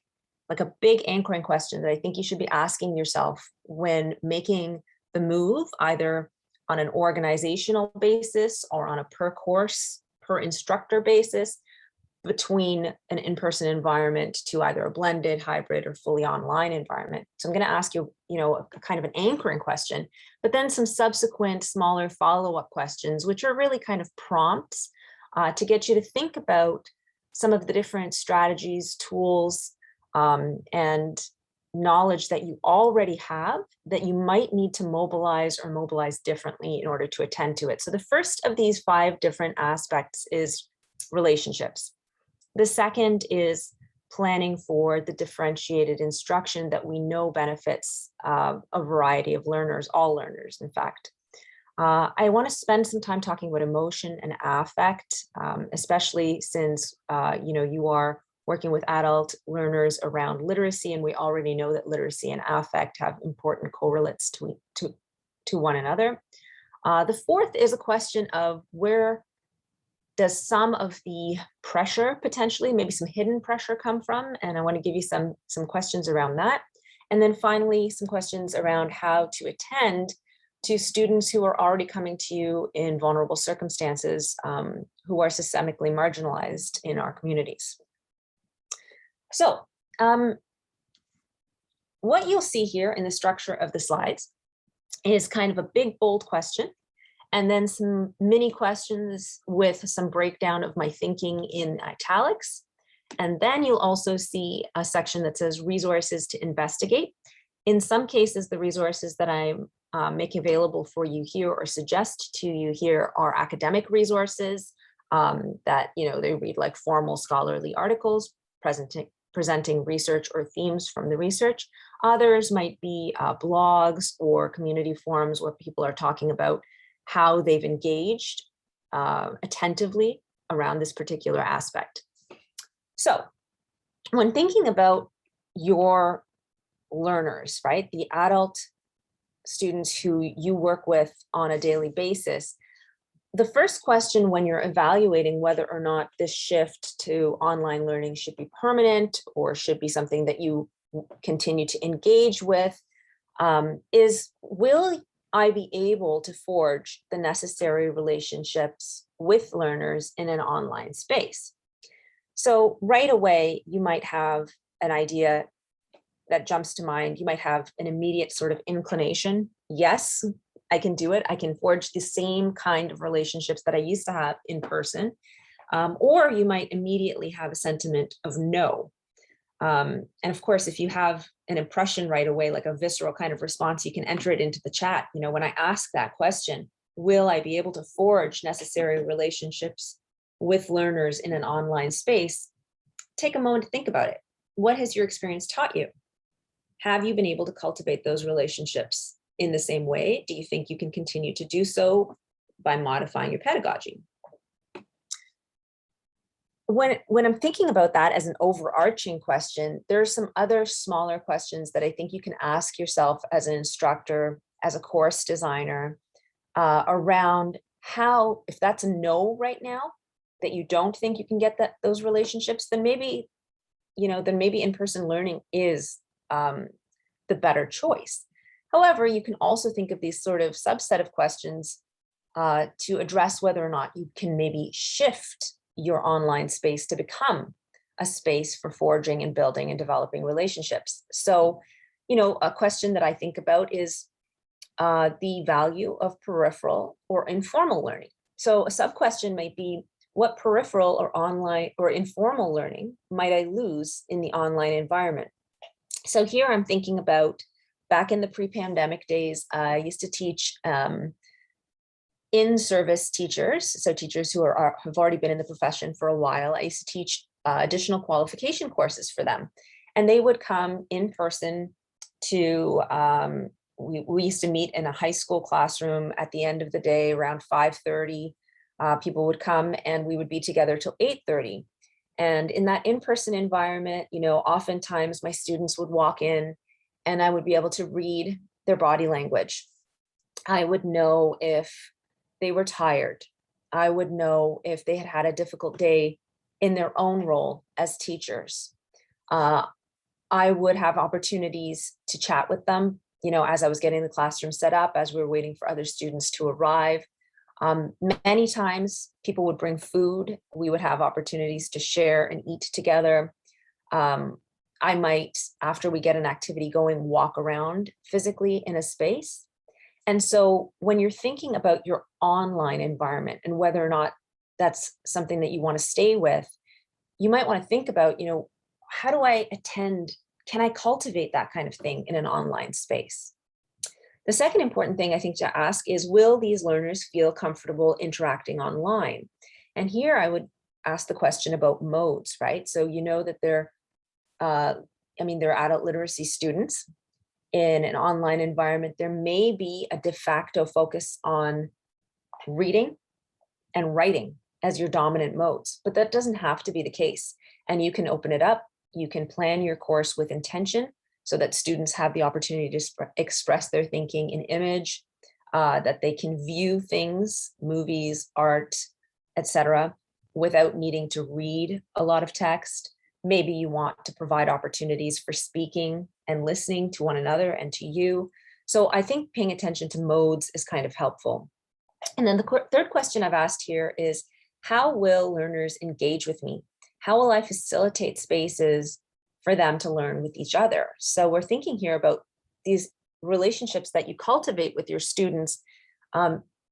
like a big anchoring question that I think you should be asking yourself when making the move, either on an organizational basis or on a per course, per instructor basis, between an in-person environment to either a blended, hybrid, or fully online environment. So I'm going to ask you, a kind of an anchoring question, but then some subsequent smaller follow-up questions, which are really kind of prompts to get you to think about some of the different strategies, tools, and knowledge that you already have that you might need to mobilize or mobilize differently in order to attend to it. So the first of these 5 different aspects is relationships. The second is planning for the differentiated instruction that we know benefits a variety of learners, all learners, in fact. I want to spend some time talking about emotion and affect, especially since you are working with adult learners around literacy, and we already know that literacy and affect have important correlates to one another. The fourth is a question of where does some of the pressure, potentially, maybe some hidden pressure, come from? And I want to give you some questions around that. And then finally, some questions around how to attend to students who are already coming to you in vulnerable circumstances, who are systemically marginalized in our communities. So what you'll see here in the structure of the slides is kind of a big, bold question, and then some mini questions with some breakdown of my thinking in italics. And then you'll also see a section that says resources to investigate. In some cases, the resources that I'm making available for you here or suggest to you here are academic resources that, they read like formal scholarly articles, presenting research or themes from the research. Others might be blogs or community forums where people are talking about how they've engaged attentively around this particular aspect. So when thinking about your learners, right, the adult students who you work with on a daily basis, the first question when you're evaluating whether or not this shift to online learning should be permanent or should be something that you continue to engage with is, will I be able to forge the necessary relationships with learners in an online space? So right away, you might have an idea that jumps to mind. You might have an immediate sort of inclination. Yes, I can do it. I can forge the same kind of relationships that I used to have in person. Or you might immediately have a sentiment of no. And of course, if you have an impression right away, like a visceral kind of response, you can enter it into the chat. When I ask that question, will I be able to forge necessary relationships with learners in an online space? Take a moment to think about it. What has your experience taught you? Have you been able to cultivate those relationships in the same way? Do you think you can continue to do so by modifying your pedagogy? When I'm thinking about that as an overarching question, there are some other smaller questions that I think you can ask yourself as an instructor, as a course designer, around how, if that's a no right now, that you don't think you can get those relationships, then maybe in-person learning is the better choice. However, you can also think of these sort of subset of questions to address whether or not you can maybe shift your online space to become a space for forging and building and developing relationships. So, a question that I think about is the value of peripheral or informal learning. So a sub-question might be, what peripheral or online or informal learning might I lose in the online environment? So here I'm thinking about back in the pre-pandemic days, I used to teach in-service teachers, so teachers who have already been in the profession for a while. I used to teach additional qualification courses for them, and they would come in person to we used to meet in a high school classroom at the end of the day around 5:30. People would come and we would be together till 8:30. And in that in-person environment, oftentimes my students would walk in and I would be able to read their body language. I would know if they were tired. I would know if they had had a difficult day in their own role as teachers. I would have opportunities to chat with them, as I was getting the classroom set up, as we were waiting for other students to arrive. Many times people would bring food. We would have opportunities to share and eat together. I might, after we get an activity going, walk around physically in a space. And so when you're thinking about your online environment and whether or not that's something that you want to stay with, you might want to think about, how do I attend? Can I cultivate that kind of thing in an online space? The second important thing I think to ask is, will these learners feel comfortable interacting online? And here I would ask the question about modes, right? So that they're adult literacy students in an online environment. There may be a de facto focus on reading and writing as your dominant modes, but that doesn't have to be the case. And you can open it up. You can plan your course with intention so that students have the opportunity to express their thinking in image, that they can view things, movies, art, etc., without needing to read a lot of text. Maybe you want to provide opportunities for speaking and listening to one another and to you. So I think paying attention to modes is kind of helpful. And then the third question I've asked here is, how will learners engage with me? How will I facilitate spaces for them to learn with each other? So we're thinking here about these relationships that you cultivate with your students.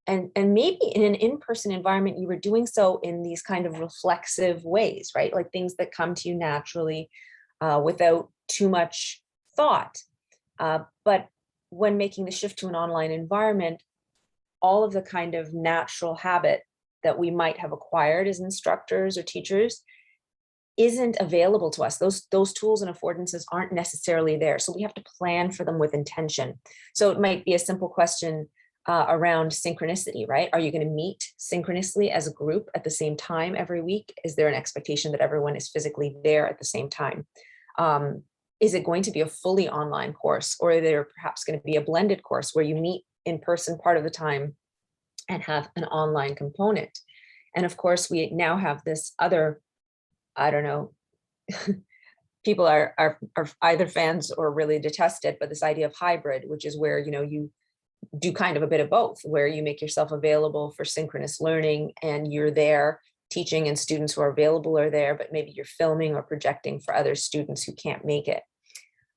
And maybe in an in-person environment, you were doing so in these kind of reflexive ways, right? Like things that come to you naturally without too much thought. But when making the shift to an online environment, all of the kind of natural habit that we might have acquired as instructors or teachers isn't available to us. Those tools and affordances aren't necessarily there. So we have to plan for them with intention. So it might be a simple question around synchronicity, right? Are you going to meet synchronously as a group at the same time every week? Is there an expectation that everyone is physically there at the same time? Is it going to be a fully online course, or are there perhaps going to be a blended course where you meet in person part of the time and have an online component? And of course, we now have this other, I don't know, people are either fans or really detest it, but this idea of hybrid, which is where, you do kind of a bit of both, where you make yourself available for synchronous learning and you're there teaching and students who are available are there, but maybe you're filming or projecting for other students who can't make it.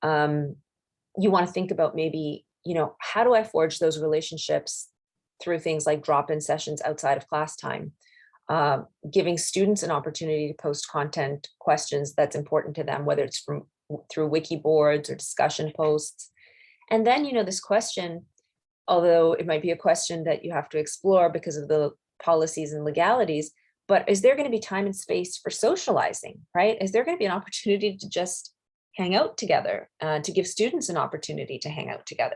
You want to think about maybe, how do I forge those relationships through things like drop-in sessions outside of class time? Giving students an opportunity to post content questions that's important to them, whether it's through wiki boards or discussion posts. And then, this question, although it might be a question that you have to explore because of the policies and legalities, but is there going to be time and space for socializing, right? Is there going to be an opportunity to just hang out together, to give students an opportunity to hang out together?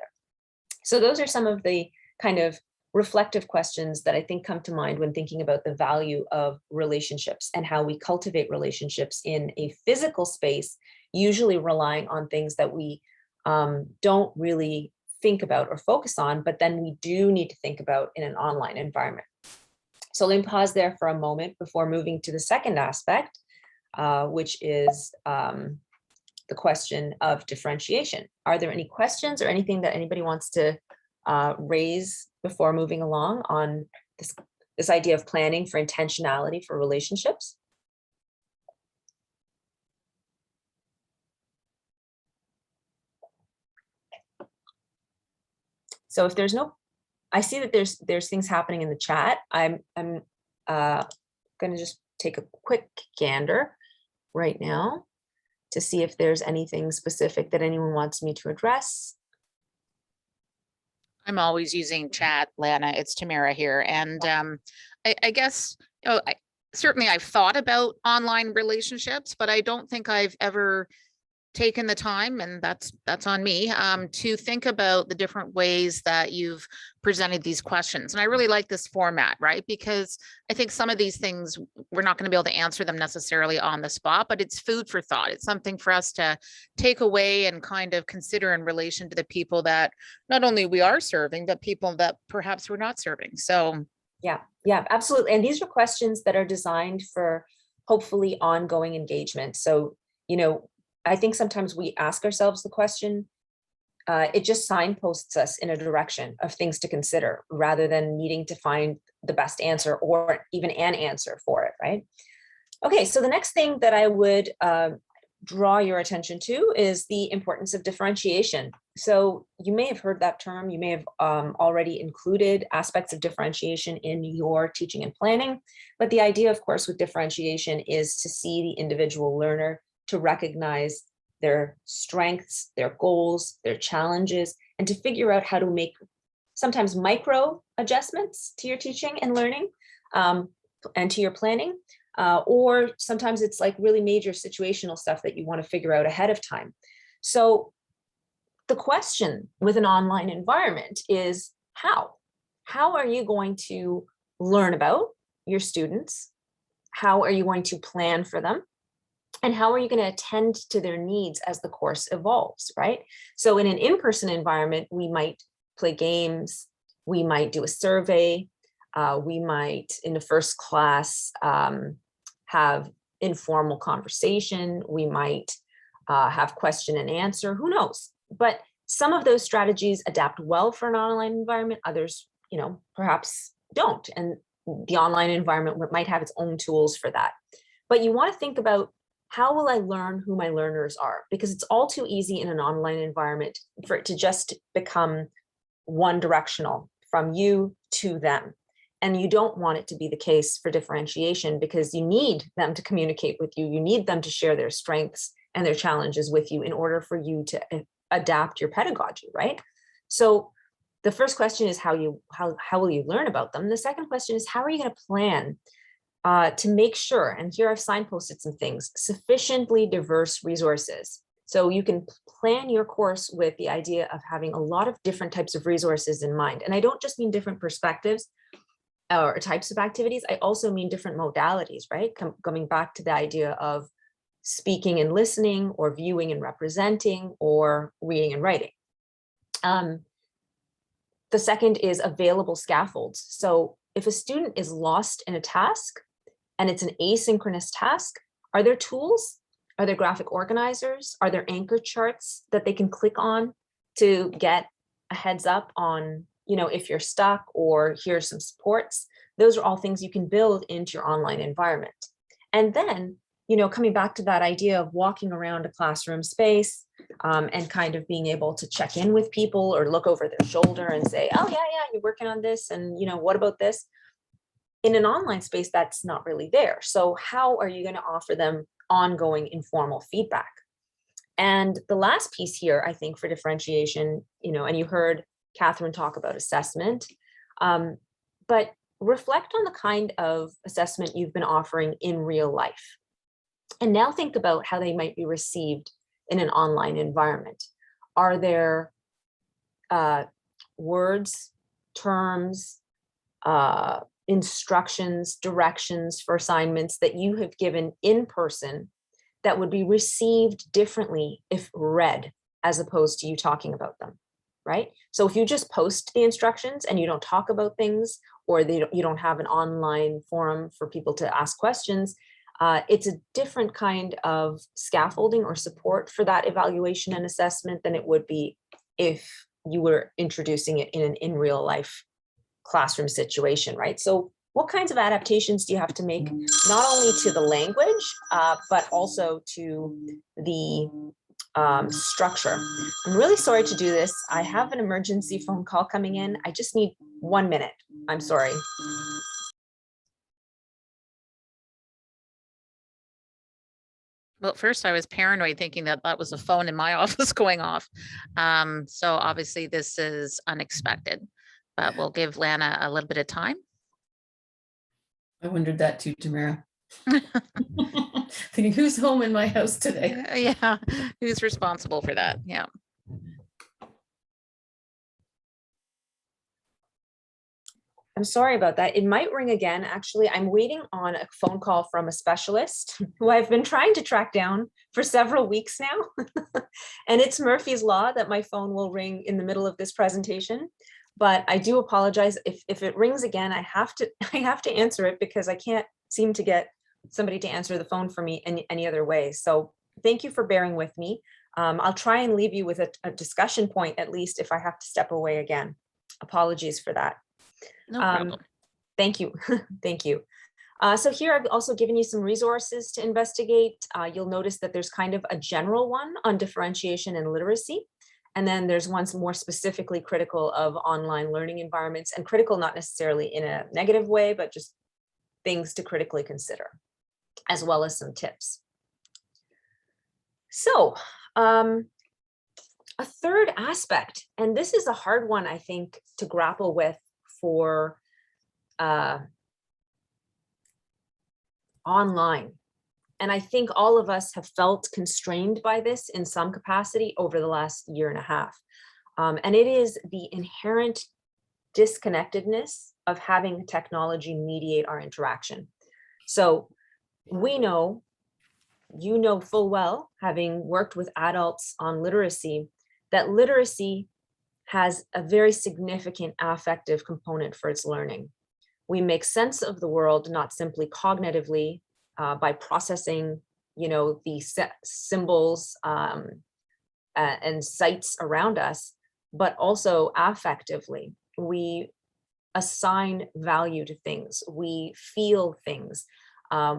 So those are some of the kind of reflective questions that I think come to mind when thinking about the value of relationships and how we cultivate relationships in a physical space, usually relying on things that we don't really think about or focus on, but then we do need to think about in an online environment. So let me pause there for a moment before moving to the second aspect, which is the question of differentiation. Are there any questions or anything that anybody wants to raise before moving along on this idea of planning for intentionality for relationships? So if there's no, I see that there's things happening in the chat. I'm going to just take a quick gander right now to see if there's anything specific that anyone wants me to address. I'm always using chat, Lana. It's Tamara here. And I guess, certainly I've thought about online relationships, but I don't think I've ever taken the time, and that's on me, to think about the different ways that you've presented these questions. And I really like this format, right? Because I think some of these things, we're not going to be able to answer them necessarily on the spot, but it's food for thought. It's something for us to take away and kind of consider in relation to the people that not only we are serving, but people that perhaps we're not serving. So yeah, absolutely. And these are questions that are designed for hopefully ongoing engagement. So, I think sometimes we ask ourselves the question, it just signposts us in a direction of things to consider rather than needing to find the best answer or even an answer for it, right? Okay, so the next thing that I would draw your attention to is the importance of differentiation. So you may have heard that term, you may have already included aspects of differentiation in your teaching and planning, but the idea, of course, with differentiation is to see the individual learner, to recognize their strengths, their goals, their challenges, and to figure out how to make sometimes micro adjustments to your teaching and learning and to your planning. Or sometimes it's like really major situational stuff that you want to figure out ahead of time. So the question with an online environment is how? How are you going to learn about your students? How are you going to plan for them? And how are you going to attend to their needs as the course evolves, right? So in an in-person environment, we might play games, we might do a survey, we might, in the first class, have informal conversation, we might have question and answer, who knows? But some of those strategies adapt well for an online environment, others, perhaps don't. And the online environment might have its own tools for that. But you want to think about, how will I learn who my learners are? Because it's all too easy in an online environment for it to just become one directional from you to them. And you don't want it to be the case for differentiation, because you need them to communicate with you. You need them to share their strengths and their challenges with you in order for you to adapt your pedagogy, right? So the first question is how will you learn about them? The second question is, how are you going to plan to make sure, and here I've signposted some things, sufficiently diverse resources. So you can plan your course with the idea of having a lot of different types of resources in mind. And I don't just mean different perspectives or types of activities, I also mean different modalities, right? Coming back to the idea of speaking and listening, or viewing and representing, or reading and writing. The second is available scaffolds. So if a student is lost in a task, and it's an asynchronous task, are there tools? Are there graphic organizers? Are there anchor charts that they can click on to get a heads up on, if you're stuck, or here's some supports? Those are all things you can build into your online environment. And then, coming back to that idea of walking around a classroom space and kind of being able to check in with people or look over their shoulder and say, oh yeah, you're working on this. And what about this? In an online space, that's not really there. So how are you going to offer them ongoing informal feedback? And the last piece here, I think, for differentiation, and you heard Catherine talk about assessment, but reflect on the kind of assessment you've been offering in real life. And now think about how they might be received in an online environment. Are there words, terms, instructions, directions for assignments that you have given in person that would be received differently if read, as opposed to you talking about them, right? So if you just post the instructions and you don't talk about things, or you don't have an online forum for people to ask questions, it's a different kind of scaffolding or support for that evaluation and assessment than it would be if you were introducing it in real life classroom situation, right? So what kinds of adaptations do you have to make, not only to the language, but also to the structure? I'm really sorry to do this. I have an emergency phone call coming in. I just need 1 minute. I'm sorry. Well, at first I was paranoid thinking that that was a phone in my office going off. So obviously this is unexpected, but we'll give Lana a little bit of time. I wondered that too, Tamara. Thinking, who's home in my house today? Yeah, who's responsible for that? Yeah. I'm sorry about that. It might ring again. Actually, I'm waiting on a phone call from a specialist who I've been trying to track down for several weeks now. And it's Murphy's Law that my phone will ring in the middle of this presentation. But I do apologize if it rings again. I have to answer it because I can't seem to get somebody to answer the phone for me any other way. So thank you for bearing with me. I'll try and leave you with a discussion point, at least if I have to step away again. Apologies for that. No problem. Thank you. Thank you. So here I've also given you some resources to investigate. You'll notice that there's kind of a general one on differentiation and literacy. And then there's one more specifically critical of online learning environments, and critical not necessarily in a negative way, but just things to critically consider, as well as some tips. So a third aspect, and this is a hard one, I think, to grapple with for online. And I think all of us have felt constrained by this in some capacity over the last year and a half. And it is the inherent disconnectedness of having technology mediate our interaction. So we know, you know full well, having worked with adults on literacy, that literacy has a very significant affective component for its learning. We make sense of the world not simply cognitively by processing, the symbols and sights around us, but also affectively. We assign value to things. We feel things.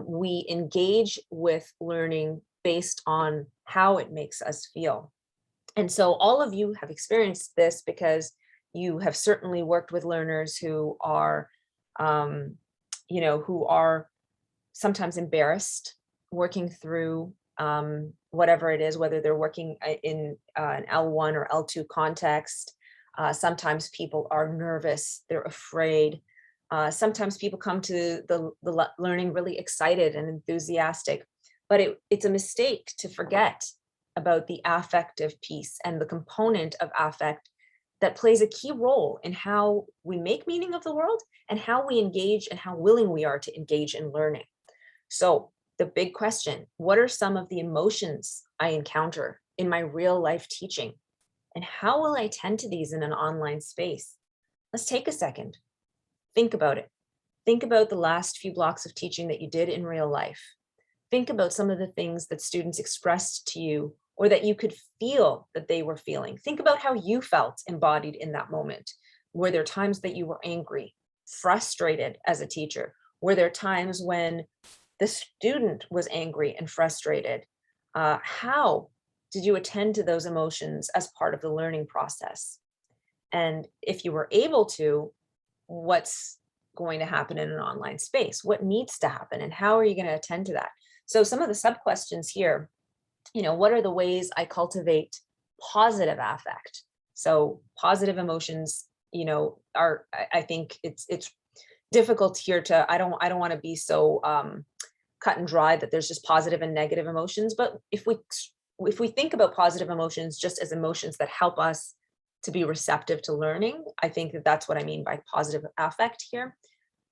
We engage with learning based on how it makes us feel. And so all of you have experienced this because you have certainly worked with learners who are, who are sometimes embarrassed working through whatever it is, whether they're working in an L1 or L2 context. Sometimes people are nervous, they're afraid. Sometimes people come to the learning really excited and enthusiastic, but it's a mistake to forget about the affective piece and the component of affect that plays a key role in how we make meaning of the world and how we engage and how willing we are to engage in learning. So the big question, what are some of the emotions I encounter in my real life teaching? And how will I tend to these in an online space? Let's take a second. Think about it. Think about the last few blocks of teaching that you did in real life. Think about some of the things that students expressed to you or that you could feel that they were feeling. Think about how you felt embodied in that moment. Were there times that you were angry, frustrated as a teacher? Were there times when the student was angry and frustrated? How did you attend to those emotions as part of the learning process? And if you were able to, what's going to happen in an online space? What needs to happen and how are you going to attend to that? So some of the sub-questions here, what are the ways I cultivate positive affect? So positive emotions, I think it's difficult here to, I don't want to be so cut and dry that there's just positive and negative emotions. But if we think about positive emotions just as emotions that help us to be receptive to learning, I think that's what I mean by positive affect here.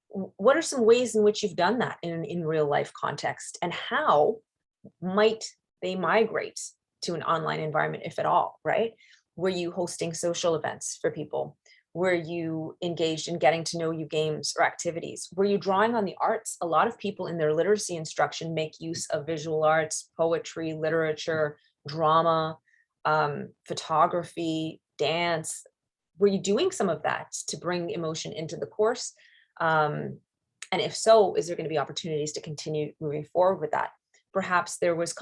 What are some ways in which you've done that in real life context, and how might they migrate to an online environment, if at all, right? Were you hosting social events for people? Were you engaged in getting to know you games or activities? Were you drawing on the arts? A lot of people in their literacy instruction make use of visual arts, poetry, literature, drama, photography, dance. Were you doing some of that to bring emotion into the course? And if so, is there going to be opportunities to continue moving forward with that? Perhaps there was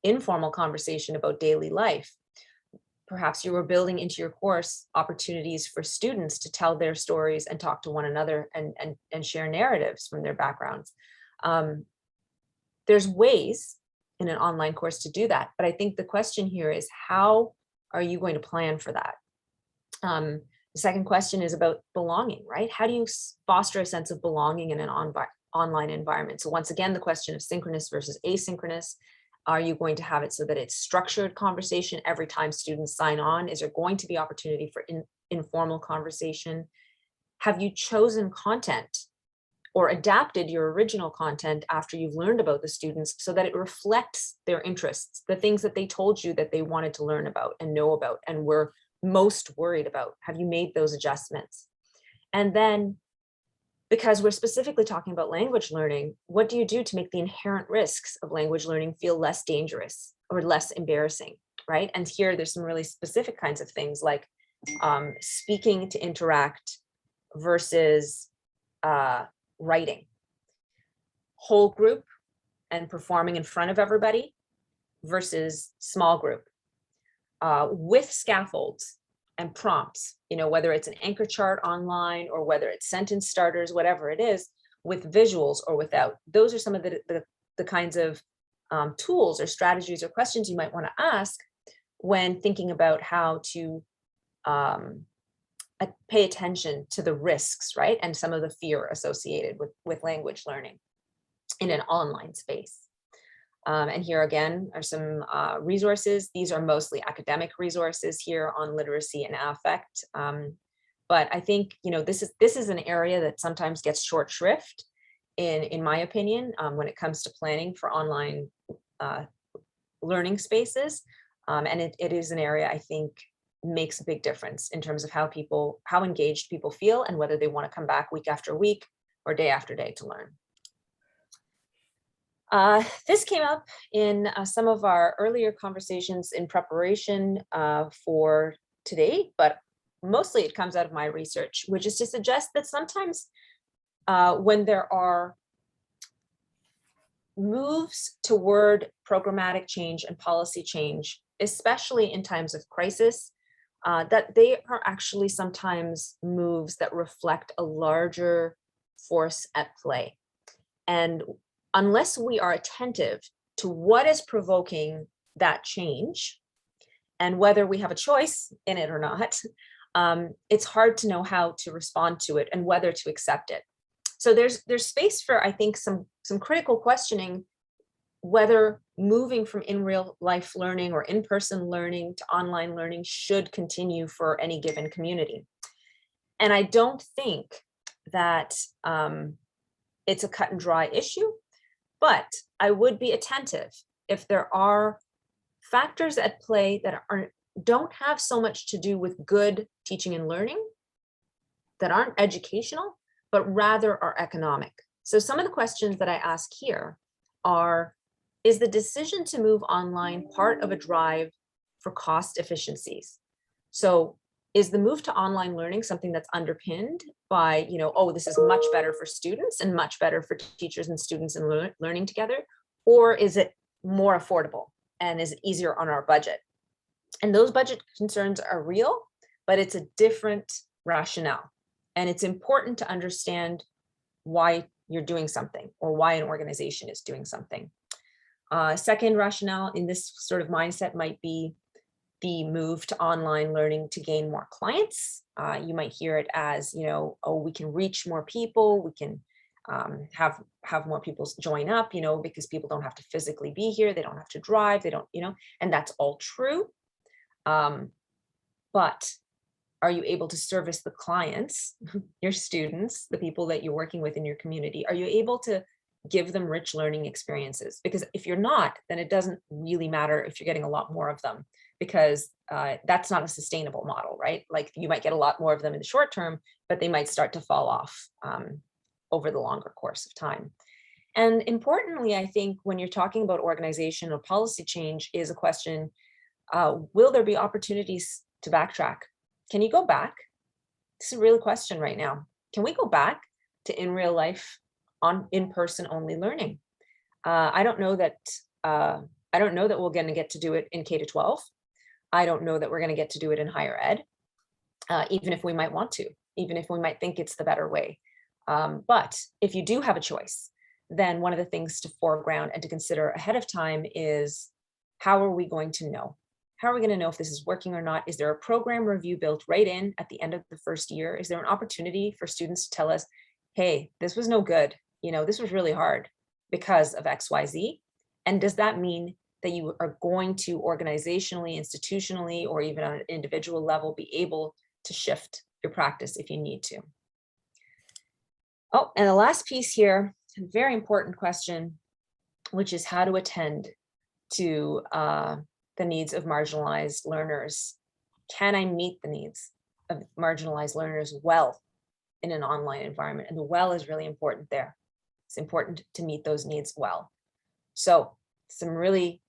informal conversation about daily life. Perhaps you were building into your course opportunities for students to tell their stories and talk to one another and share narratives from their backgrounds. There's ways in an online course to do that, but I think the question here is, how are you going to plan for that? The second question is about belonging, right? How do you foster a sense of belonging in an online environment. So once again, the question of synchronous versus asynchronous. Are you going to have it so that it's structured conversation every time students sign on? Is there going to be opportunity for informal conversation? Have you chosen content or adapted your original content after you've learned about the students so that it reflects their interests, the things that they told you that they wanted to learn about and know about and were most worried about? Have you made those adjustments? And then, because we're specifically talking about language learning, what do you do to make the inherent risks of language learning feel less dangerous or less embarrassing, right? And here there's some really specific kinds of things like speaking to interact versus writing, whole group and performing in front of everybody versus small group, with scaffolds and prompts, whether it's an anchor chart online or whether it's sentence starters, whatever it is, with visuals or without. Those are some of the kinds of tools or strategies or questions you might want to ask when thinking about how to pay attention to the risks, right? And some of the fear associated with language learning in an online space. And here again are some resources. These are mostly academic resources here on literacy and affect. But I think, this is an area that sometimes gets short shrift in my opinion, when it comes to planning for online learning spaces. And it is an area I think makes a big difference in terms of how engaged people feel and whether they want to come back week after week or day after day to learn. This came up in some of our earlier conversations in preparation for today, but mostly it comes out of my research, which is to suggest that sometimes when there are moves toward programmatic change and policy change, especially in times of crisis, that they are actually sometimes moves that reflect a larger force at play. And unless we are attentive to what is provoking that change and whether we have a choice in it or not, it's hard to know how to respond to it and whether to accept it. So there's space for, I think, some critical questioning whether moving from in real life learning or in-person learning to online learning should continue for any given community. And I don't think that it's a cut and dry issue, but I would be attentive if there are factors at play that don't have so much to do with good teaching and learning, that aren't educational, but rather are economic. So some of the questions that I ask here are, is the decision to move online part of a drive for cost efficiencies? So is the move to online learning something that's underpinned by, oh, this is much better for students and much better for teachers and students and learning together? Or is it more affordable and is it easier on our budget? And those budget concerns are real, but it's a different rationale. And it's important to understand why you're doing something or why an organization is doing something. Second rationale in this sort of mindset might be the move to online learning to gain more clients. You might hear it as, oh, we can reach more people, we can have more people join up, because people don't have to physically be here, they don't have to drive, they don't, and that's all true. But are you able to service the clients, your students, the people that you're working with in your community? Are you able to give them rich learning experiences? Because if you're not, then it doesn't really matter if you're getting a lot more of them, because that's not a sustainable model, right? Like you might get a lot more of them in the short term, but they might start to fall off over the longer course of time. And importantly, I think when you're talking about organization or policy change is a question, will there be opportunities to backtrack? Can you go back? This is a real question right now. Can we go back to in real life on in-person only learning? I don't know that we're going to get to do it in K-12. I don't know that we're going to get to do it in higher ed, even if we might want to, even if we might think it's the better way. But if you do have a choice, then one of the things to foreground and to consider ahead of time is, how are we going to know? How are we going to know if this is working or not? Is there a program review built right in at the end of the first year? Is there an opportunity for students to tell us, hey, this was no good. this was really hard because of XYZ. And does that mean that you are going to organizationally, institutionally, or even on an individual level be able to shift your practice if you need to? Oh, and the last piece here, a very important question, which is how to attend to the needs of marginalized learners. Can I meet the needs of marginalized learners well in an online environment? And the well is really important there. It's important to meet those needs well. So some really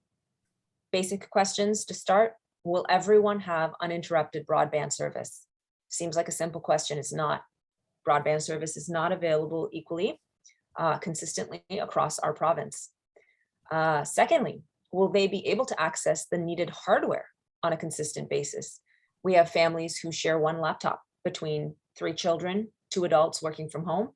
basic questions to start. Will everyone have uninterrupted broadband service? Seems like a simple question. It's not. Broadband service is not available equally, consistently across our province. Secondly, will they be able to access the needed hardware on a consistent basis? We have families who share one laptop between 3 children, 2 adults working from home.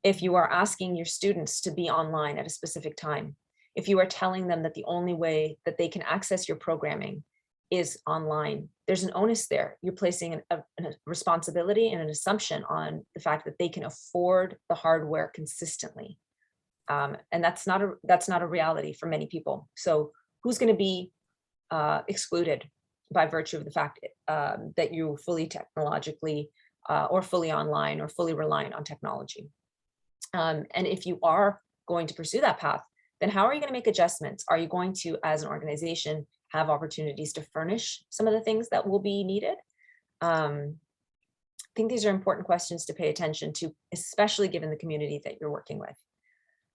If you are asking your students to be online at a specific time, if you are telling them that the only way that they can access your programming is online, there's an onus there. You're placing a responsibility and an assumption on the fact that they can afford the hardware consistently. And that's not a reality for many people. So who's going to be excluded by virtue of the fact that you're fully technologically or fully online or fully reliant on technology? And if you are going to pursue that path, then how are you going to make adjustments? Are you going to, as an organization, have opportunities to furnish some of the things that will be needed? I think these are important questions to pay attention to, especially given the community that you're working with.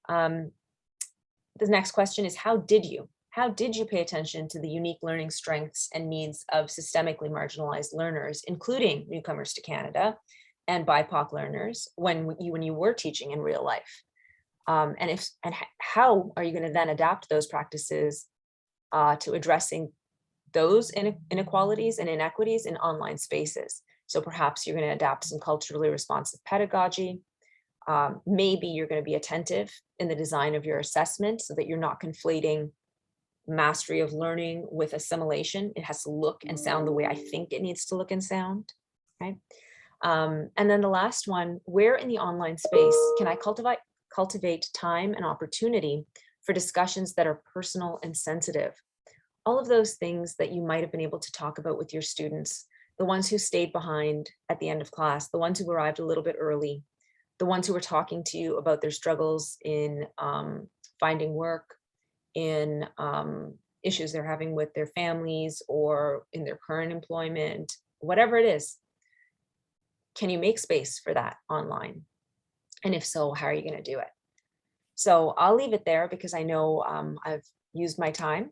The next question is, how did you pay attention to the unique learning strengths and needs of systemically marginalized learners, including newcomers to Canada and BIPOC learners when you were teaching in real life? And how are you going to then adapt those practices to addressing those inequalities and inequities in online spaces? So perhaps you're going to adapt some culturally responsive pedagogy. Maybe you're going to be attentive in the design of your assessment so that you're not conflating mastery of learning with assimilation. It has to look and sound the way I think it needs to look and sound, right? And then the last one, where in the online space can I cultivate time and opportunity for discussions that are personal and sensitive? All of those things that you might have been able to talk about with your students, the ones who stayed behind at the end of class, the ones who arrived a little bit early, the ones who were talking to you about their struggles in finding work, in issues they're having with their families or in their current employment, whatever it is. Can you make space for that online? And if so, how are you going to do it? So I'll leave it there because I know I've used my time.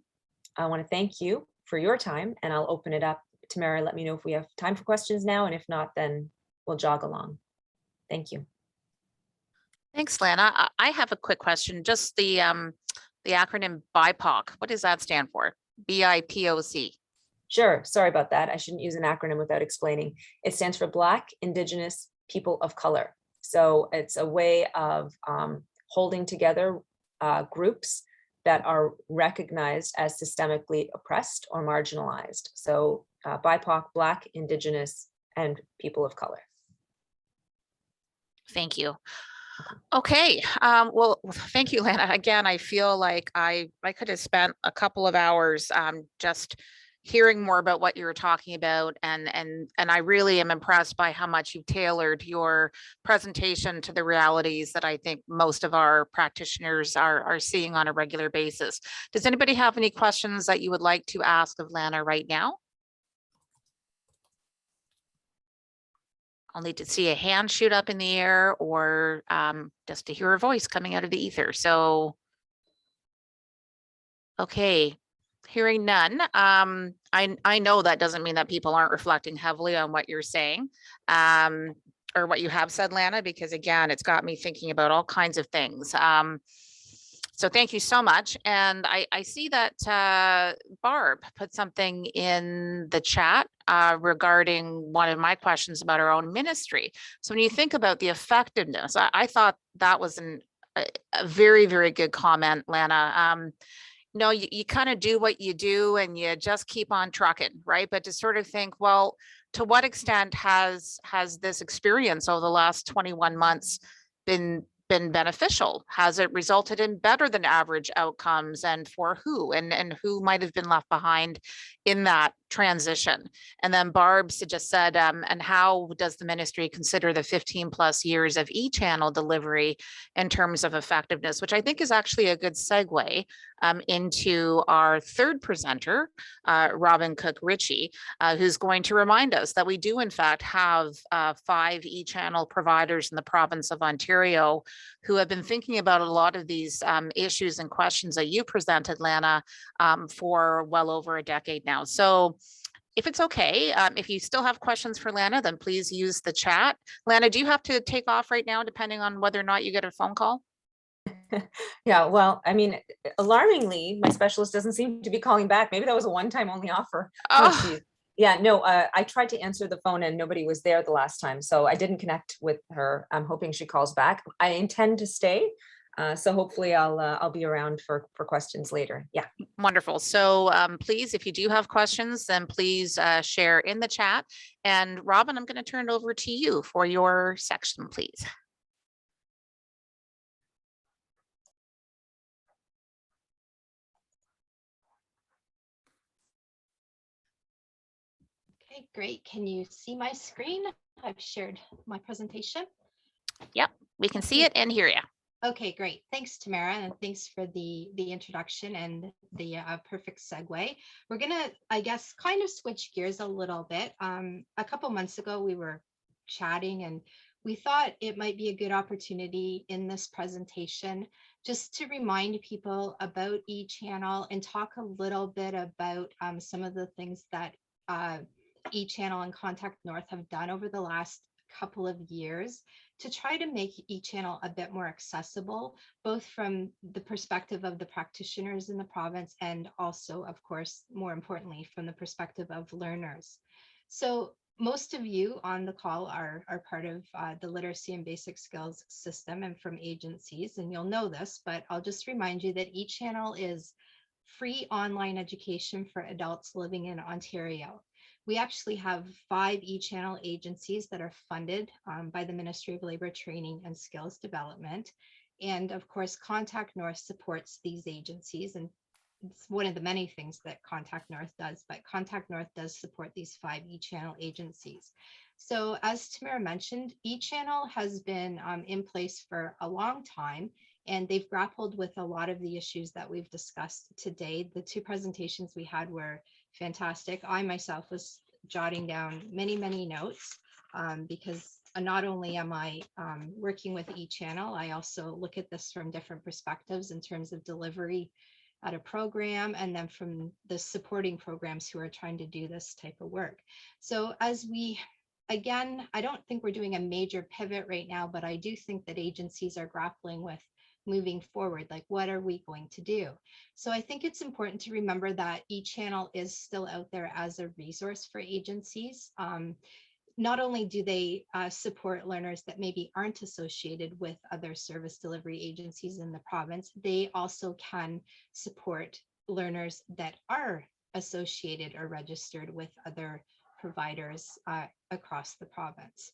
I want to thank you for your time, and I'll open it up. Tamara, let me know if we have time for questions now, and if not, then we'll jog along. Thank you. Thanks, Lana. I have a quick question. Just the acronym BIPOC. What does that stand for? BIPOC. Sure. Sorry about that. I shouldn't use an acronym without explaining. It stands for Black, Indigenous, People of Color. So it's a way of holding together groups that are recognized as systemically oppressed or marginalized. So BIPOC, Black, Indigenous, and People of Color. Thank you. Okay. Well, thank you, Lana. Again, I feel like I could have spent a couple of hours just hearing more about what you were talking about, and I really am impressed by how much you've tailored your presentation to the realities that I think most of our practitioners are seeing on a regular basis. Does anybody have any questions that you would like to ask of Lana right now? I'll need to see a hand shoot up in the air or just to hear her voice coming out of the ether. So, okay. Hearing none, I know that doesn't mean that people aren't reflecting heavily on what you're saying or what you have said, Lana, because again, it's got me thinking about all kinds of things. So thank you so much. And I see that Barb put something in the chat regarding one of my questions about our own ministry. So when you think about the effectiveness, I thought that was a very, very good comment, Lana. No, you kind of do what you do and you just keep on trucking, right? But to sort of think, well, to what extent has this experience over the last 21 months been been beneficial? Has it resulted in better than average outcomes, and for who, and who might have been left behind in that transition? And then Barb just said, and how does the ministry consider the 15 plus years of e-channel delivery in terms of effectiveness, which I think is actually a good segue into our third presenter, Robin Cook-Ritchie, who's going to remind us that we do in fact have 5 e-channel providers in the province of Ontario who have been thinking about a lot of these issues and questions that you presented, Lana, for well over a decade now. So if it's okay, if you still have questions for Lana, then please use the chat. Lana, do you have to take off right now, depending on whether or not you get a phone call? Yeah, well, I mean, alarmingly, my specialist doesn't seem to be calling back. Maybe that was a one-time only offer. Oh, geez. Yeah, no, I tried to answer the phone and nobody was there the last time, so I didn't connect with her. I'm hoping she calls back. I intend to stay, so hopefully I'll be around for questions later. Yeah. Wonderful. So please, if you do have questions, then please share in the chat. And Robin, I'm going to turn it over to you for your section, please. Okay, great. Can you see my screen? I've shared my presentation. Yep, we can see it and hear you. Okay, great. Thanks, Tamara, and thanks for the introduction and the perfect segue. We're gonna, I guess, kind of switch gears a little bit. A couple months ago, we were chatting and we thought it might be a good opportunity in this presentation just to remind people about eChannel and talk a little bit about some of the things that eChannel and Contact North have done over the last couple of years to try to make eChannel a bit more accessible, both from the perspective of the practitioners in the province and also, of course, more importantly, from the perspective of learners. So most of you on the call are part of the literacy and basic skills system and from agencies, and you'll know this, but I'll just remind you that eChannel is free online education for adults living in Ontario. We actually have 5 eChannel agencies that are funded by the Ministry of Labour Training and Skills Development. And of course, Contact North supports these agencies. And it's one of the many things that Contact North does, but Contact North does support these 5 eChannel agencies. So as Tamara mentioned, eChannel has been in place for a long time, and they've grappled with a lot of the issues that we've discussed today. The 2 presentations we had were fantastic. I myself was jotting down many notes because not only am I working with eChannel, I also look at this from different perspectives in terms of delivery at a program and then from the supporting programs who are trying to do this type of work. So as we, again, I don't think we're doing a major pivot right now, but I do think that agencies are grappling with moving forward, like what are we going to do? So I think it's important to remember that eChannel is still out there as a resource for agencies. Not only do they support learners that maybe aren't associated with other service delivery agencies in the province, they also can support learners that are associated or registered with other providers across the province.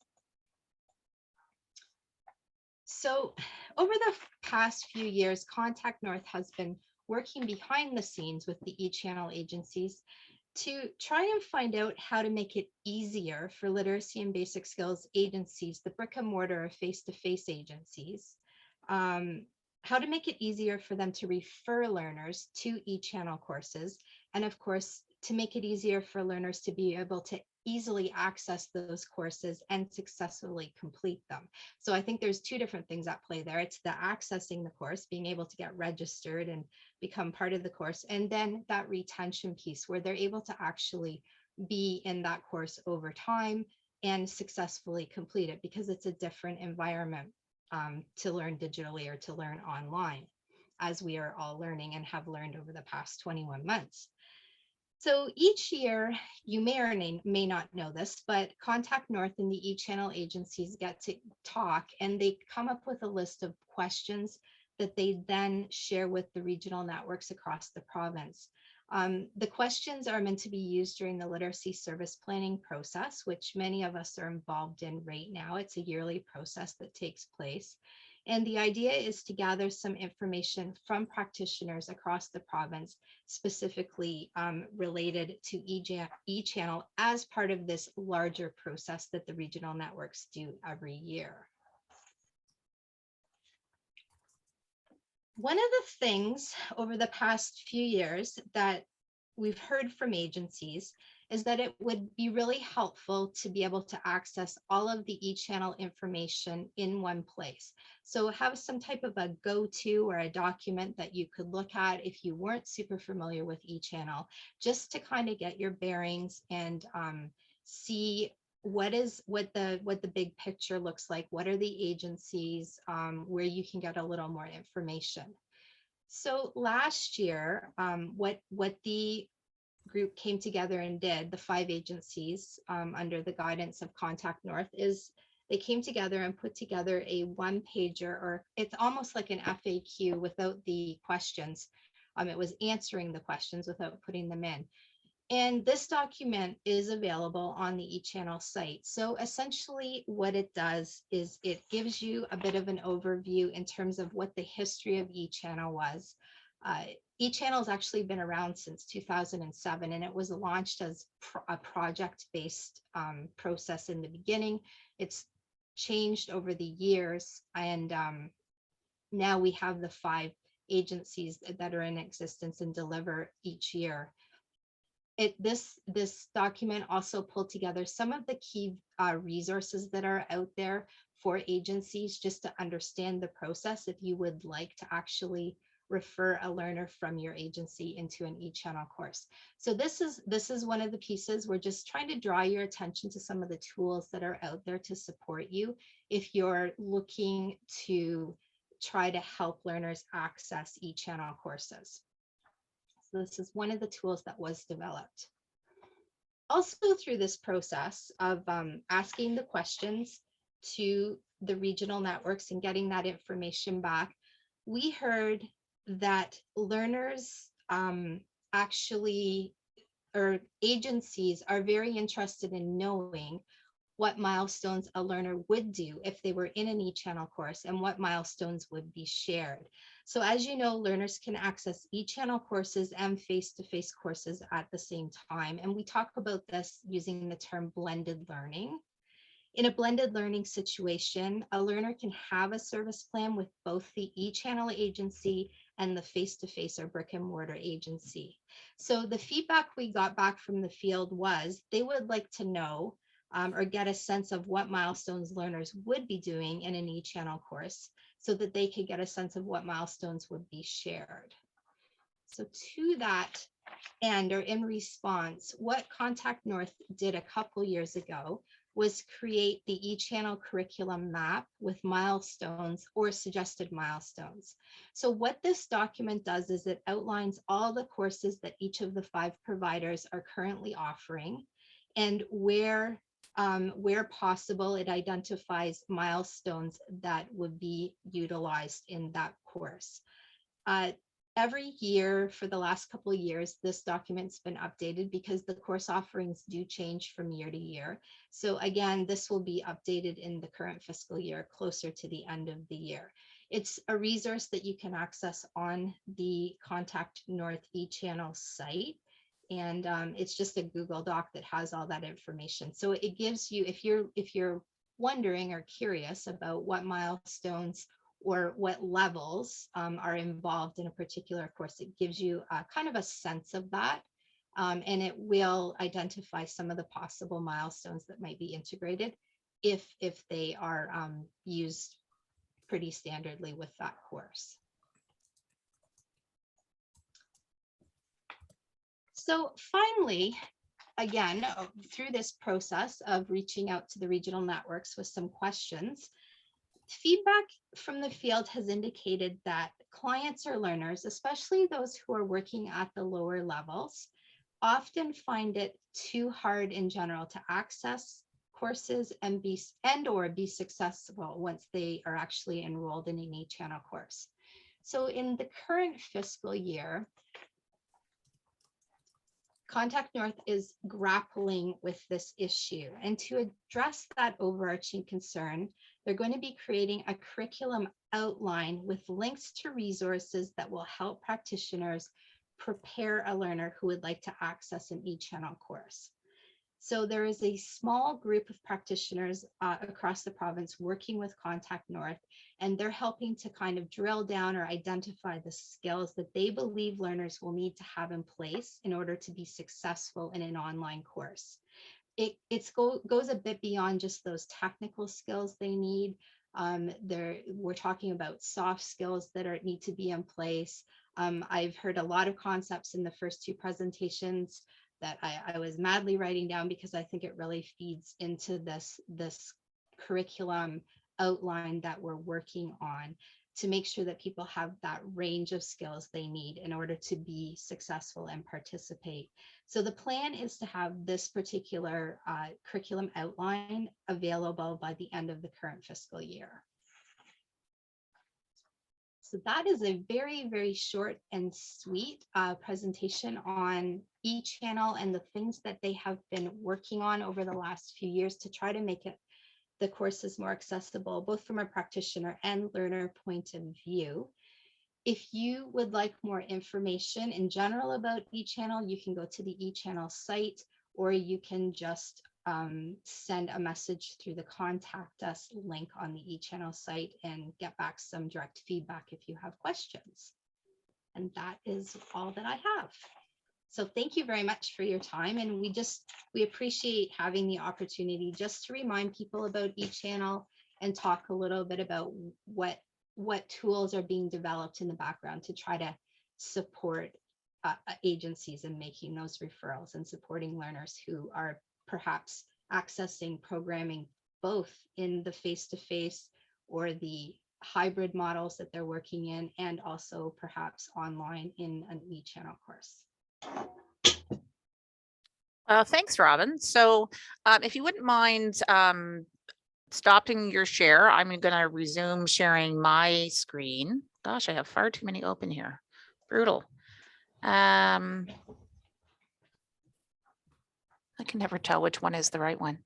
So over the past few years, Contact North has been working behind the scenes with the eChannel agencies to try and find out how to make it easier for literacy and basic skills agencies, the brick and mortar or face-to-face agencies, how to make it easier for them to refer learners to eChannel courses, and of course, to make it easier for learners to be able to easily access those courses and successfully complete them. So I think there's 2 different things at play there. It's the accessing the course, being able to get registered and become part of the course, and then that retention piece where they're able to actually be in that course over time and successfully complete it, because it's a different environment to learn digitally or to learn online, as we are all learning and have learned over the past 21 months. So each year, you may or may not know this, but Contact North and the eChannel agencies get to talk, and they come up with a list of questions that they then share with the regional networks across the province. The questions are meant to be used during the literacy service planning process, which many of us are involved in right now. It's a yearly process that takes place. And the idea is to gather some information from practitioners across the province, specifically related to e-channel as part of this larger process that the regional networks do every year. One of the things over the past few years that we've heard from agencies is that it would be really helpful to be able to access all of the e-channel information in one place. So have some type of a go-to or a document that you could look at if you weren't super familiar with e-channel, just to kind of get your bearings and see what the big picture looks like, what are the agencies, where you can get a little more information. So last year, what the group came together and did, the 5 agencies under the guidance of Contact North, is they came together and put together a 1-pager, or it's almost like an FAQ without the questions. It was answering the questions without putting them in. And this document is available on the eChannel site. So essentially what it does is it gives you a bit of an overview in terms of what the history of eChannel was. eChannel has actually been around since 2007, and it was launched as a project-based process in the beginning. It's changed over the years, and now we have the 5 agencies that are in existence and deliver each year. This document also pulled together some of the key resources that are out there for agencies, just to understand the process if you would like to actually refer a learner from your agency into an eChannel course. So this is one of the pieces. We're just trying to draw your attention to some of the tools that are out there to support you if you're looking to try to help learners access eChannel courses. So this is one of the tools that was developed. Also through this process of asking the questions to the regional networks and getting that information back, we heard that learners or agencies are very interested in knowing what milestones a learner would do if they were in an eChannel course and what milestones would be shared. So as you know, learners can access eChannel courses and face-to-face courses at the same time. And we talk about this using the term blended learning. In a blended learning situation, a learner can have a service plan with both the eChannel agency and the face-to-face or brick and mortar agency. So the feedback we got back from the field was they would like to know or get a sense of what milestones learners would be doing in an eChannel course, so that they could get a sense of what milestones would be shared. So to that end, or in response, what Contact North did a couple years ago was create the eChannel curriculum map with milestones or suggested milestones. So what this document does is it outlines all the courses that each of the 5 providers are currently offering, and where possible, it identifies milestones that would be utilized in that course. Every year for the last couple of years, this document's been updated because the course offerings do change from year to year. So again, this will be updated in the current fiscal year, closer to the end of the year. It's a resource that you can access on the Contact North eChannel site. And it's just a Google Doc that has all that information. So it gives you, if you're wondering or curious about what milestones or what levels are involved in a particular course, it gives you kind of a sense of that. And it will identify some of the possible milestones that might be integrated if they are used pretty standardly with that course. So finally, again, through this process of reaching out to the regional networks with some questions, feedback from the field has indicated that clients or learners, especially those who are working at the lower levels, often find it too hard in general to access courses and be successful once they are actually enrolled in an eChannel course. So in the current fiscal year, Contact North is grappling with this issue. And to address that overarching concern, They're going to be creating a curriculum outline with links to resources that will help practitioners prepare a learner who would like to access an e-channel course. So there is a small group of practitioners across the province working with Contact North, and they're helping to kind of drill down or identify the skills that they believe learners will need to have in place in order to be successful in an online course. It goes a bit beyond just those technical skills they need. We're talking about soft skills that need to be in place. I've heard a lot of concepts in the first two presentations that I was madly writing down because I think it really feeds into this curriculum outline that we're working on to make sure that people have that range of skills they need in order to be successful and participate. So the plan is to have this particular curriculum outline available by the end of the current fiscal year. So that is a very, very short and sweet presentation on e-channel and the things that they have been working on over the last few years to try to make the courses more accessible, both from a practitioner and learner point of view. If you would like more information in general about e-channel, you can go to the e-channel site, or you can just send a message through the contact us link on the e-channel site and get back some direct feedback if you have questions. And that is all that I have. So thank you very much for your time. And we appreciate having the opportunity just to remind people about e-channel and talk a little bit about what tools are being developed in the background to try to support agencies in making those referrals and supporting learners who are perhaps accessing programming both in the face-to-face or the hybrid models that they're working in, and also perhaps online in an e-channel course. Thanks, Robin. So if you wouldn't mind stopping your share, I'm going to resume sharing my screen. Gosh, I have far too many open here. Brutal. I can never tell which one is the right one.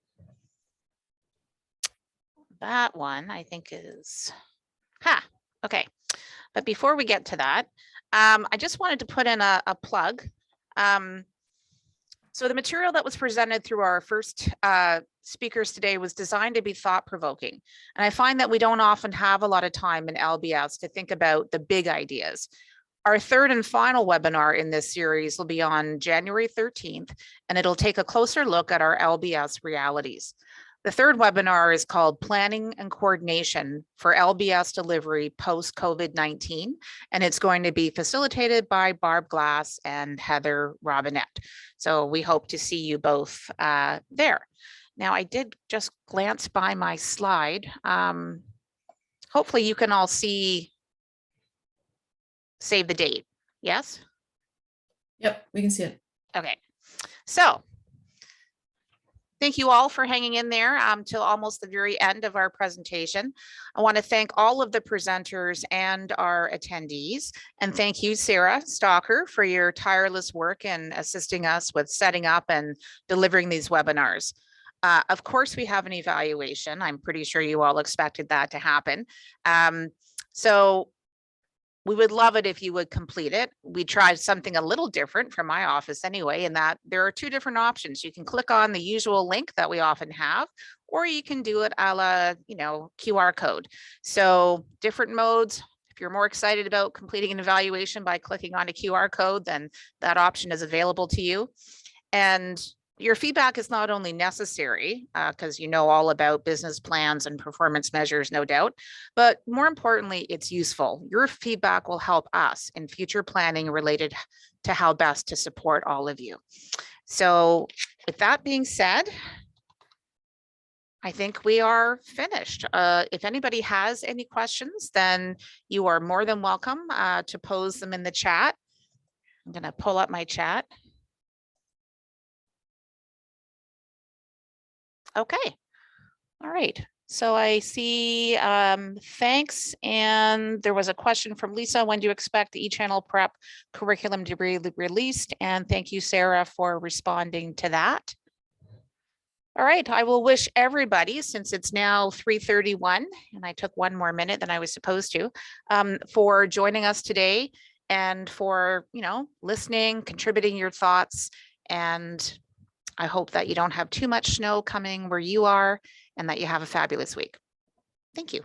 That one I think is, okay. But before we get to that, I just wanted to put in a plug. So the material that was presented through our first speakers today was designed to be thought-provoking. And I find that we don't often have a lot of time in LBS to think about the big ideas. Our third and final webinar in this series will be on January 13th, and it'll take a closer look at our LBS realities. The third webinar is called Planning and Coordination for LBS Delivery Post-COVID-19, and it's going to be facilitated by Barb Glass and Heather Robinette. So we hope to see you both there. Now, I did just glance by my slide. Hopefully you can all see save the date. Yes? Yep, we can see it. Okay. So thank you all for hanging in there till almost the very end of our presentation. I want to thank all of the presenters and our attendees. And thank you, Sarah Stalker, for your tireless work in assisting us with setting up and delivering these webinars. Of course, we have an evaluation. I'm pretty sure you all expected that to happen. So we would love it if you would complete it. We tried something a little different from my office anyway, in that there are two different options. You can click on the usual link that we often have, or you can do it a la, QR code. So different modes. If you're more excited about completing an evaluation by clicking on a QR code, then that option is available to you. And your feedback is not only necessary because you know all about business plans and performance measures, no doubt, but more importantly, it's useful. Your feedback will help us in future planning related to how best to support all of you. So with that being said, I think we are finished. If anybody has any questions, then you are more than welcome to pose them in the chat. I'm going to pull up my chat. Okay. All right. So I see thanks. And there was a question from Lisa. When do you expect the e-channel prep curriculum to be released? And thank you, Sarah, for responding to that. All right, I will wish everybody, since it's now 3:31 and I took one more minute than I was supposed to, for joining us today and for, listening, contributing your thoughts. And I hope that you don't have too much snow coming where you are and that you have a fabulous week. Thank you.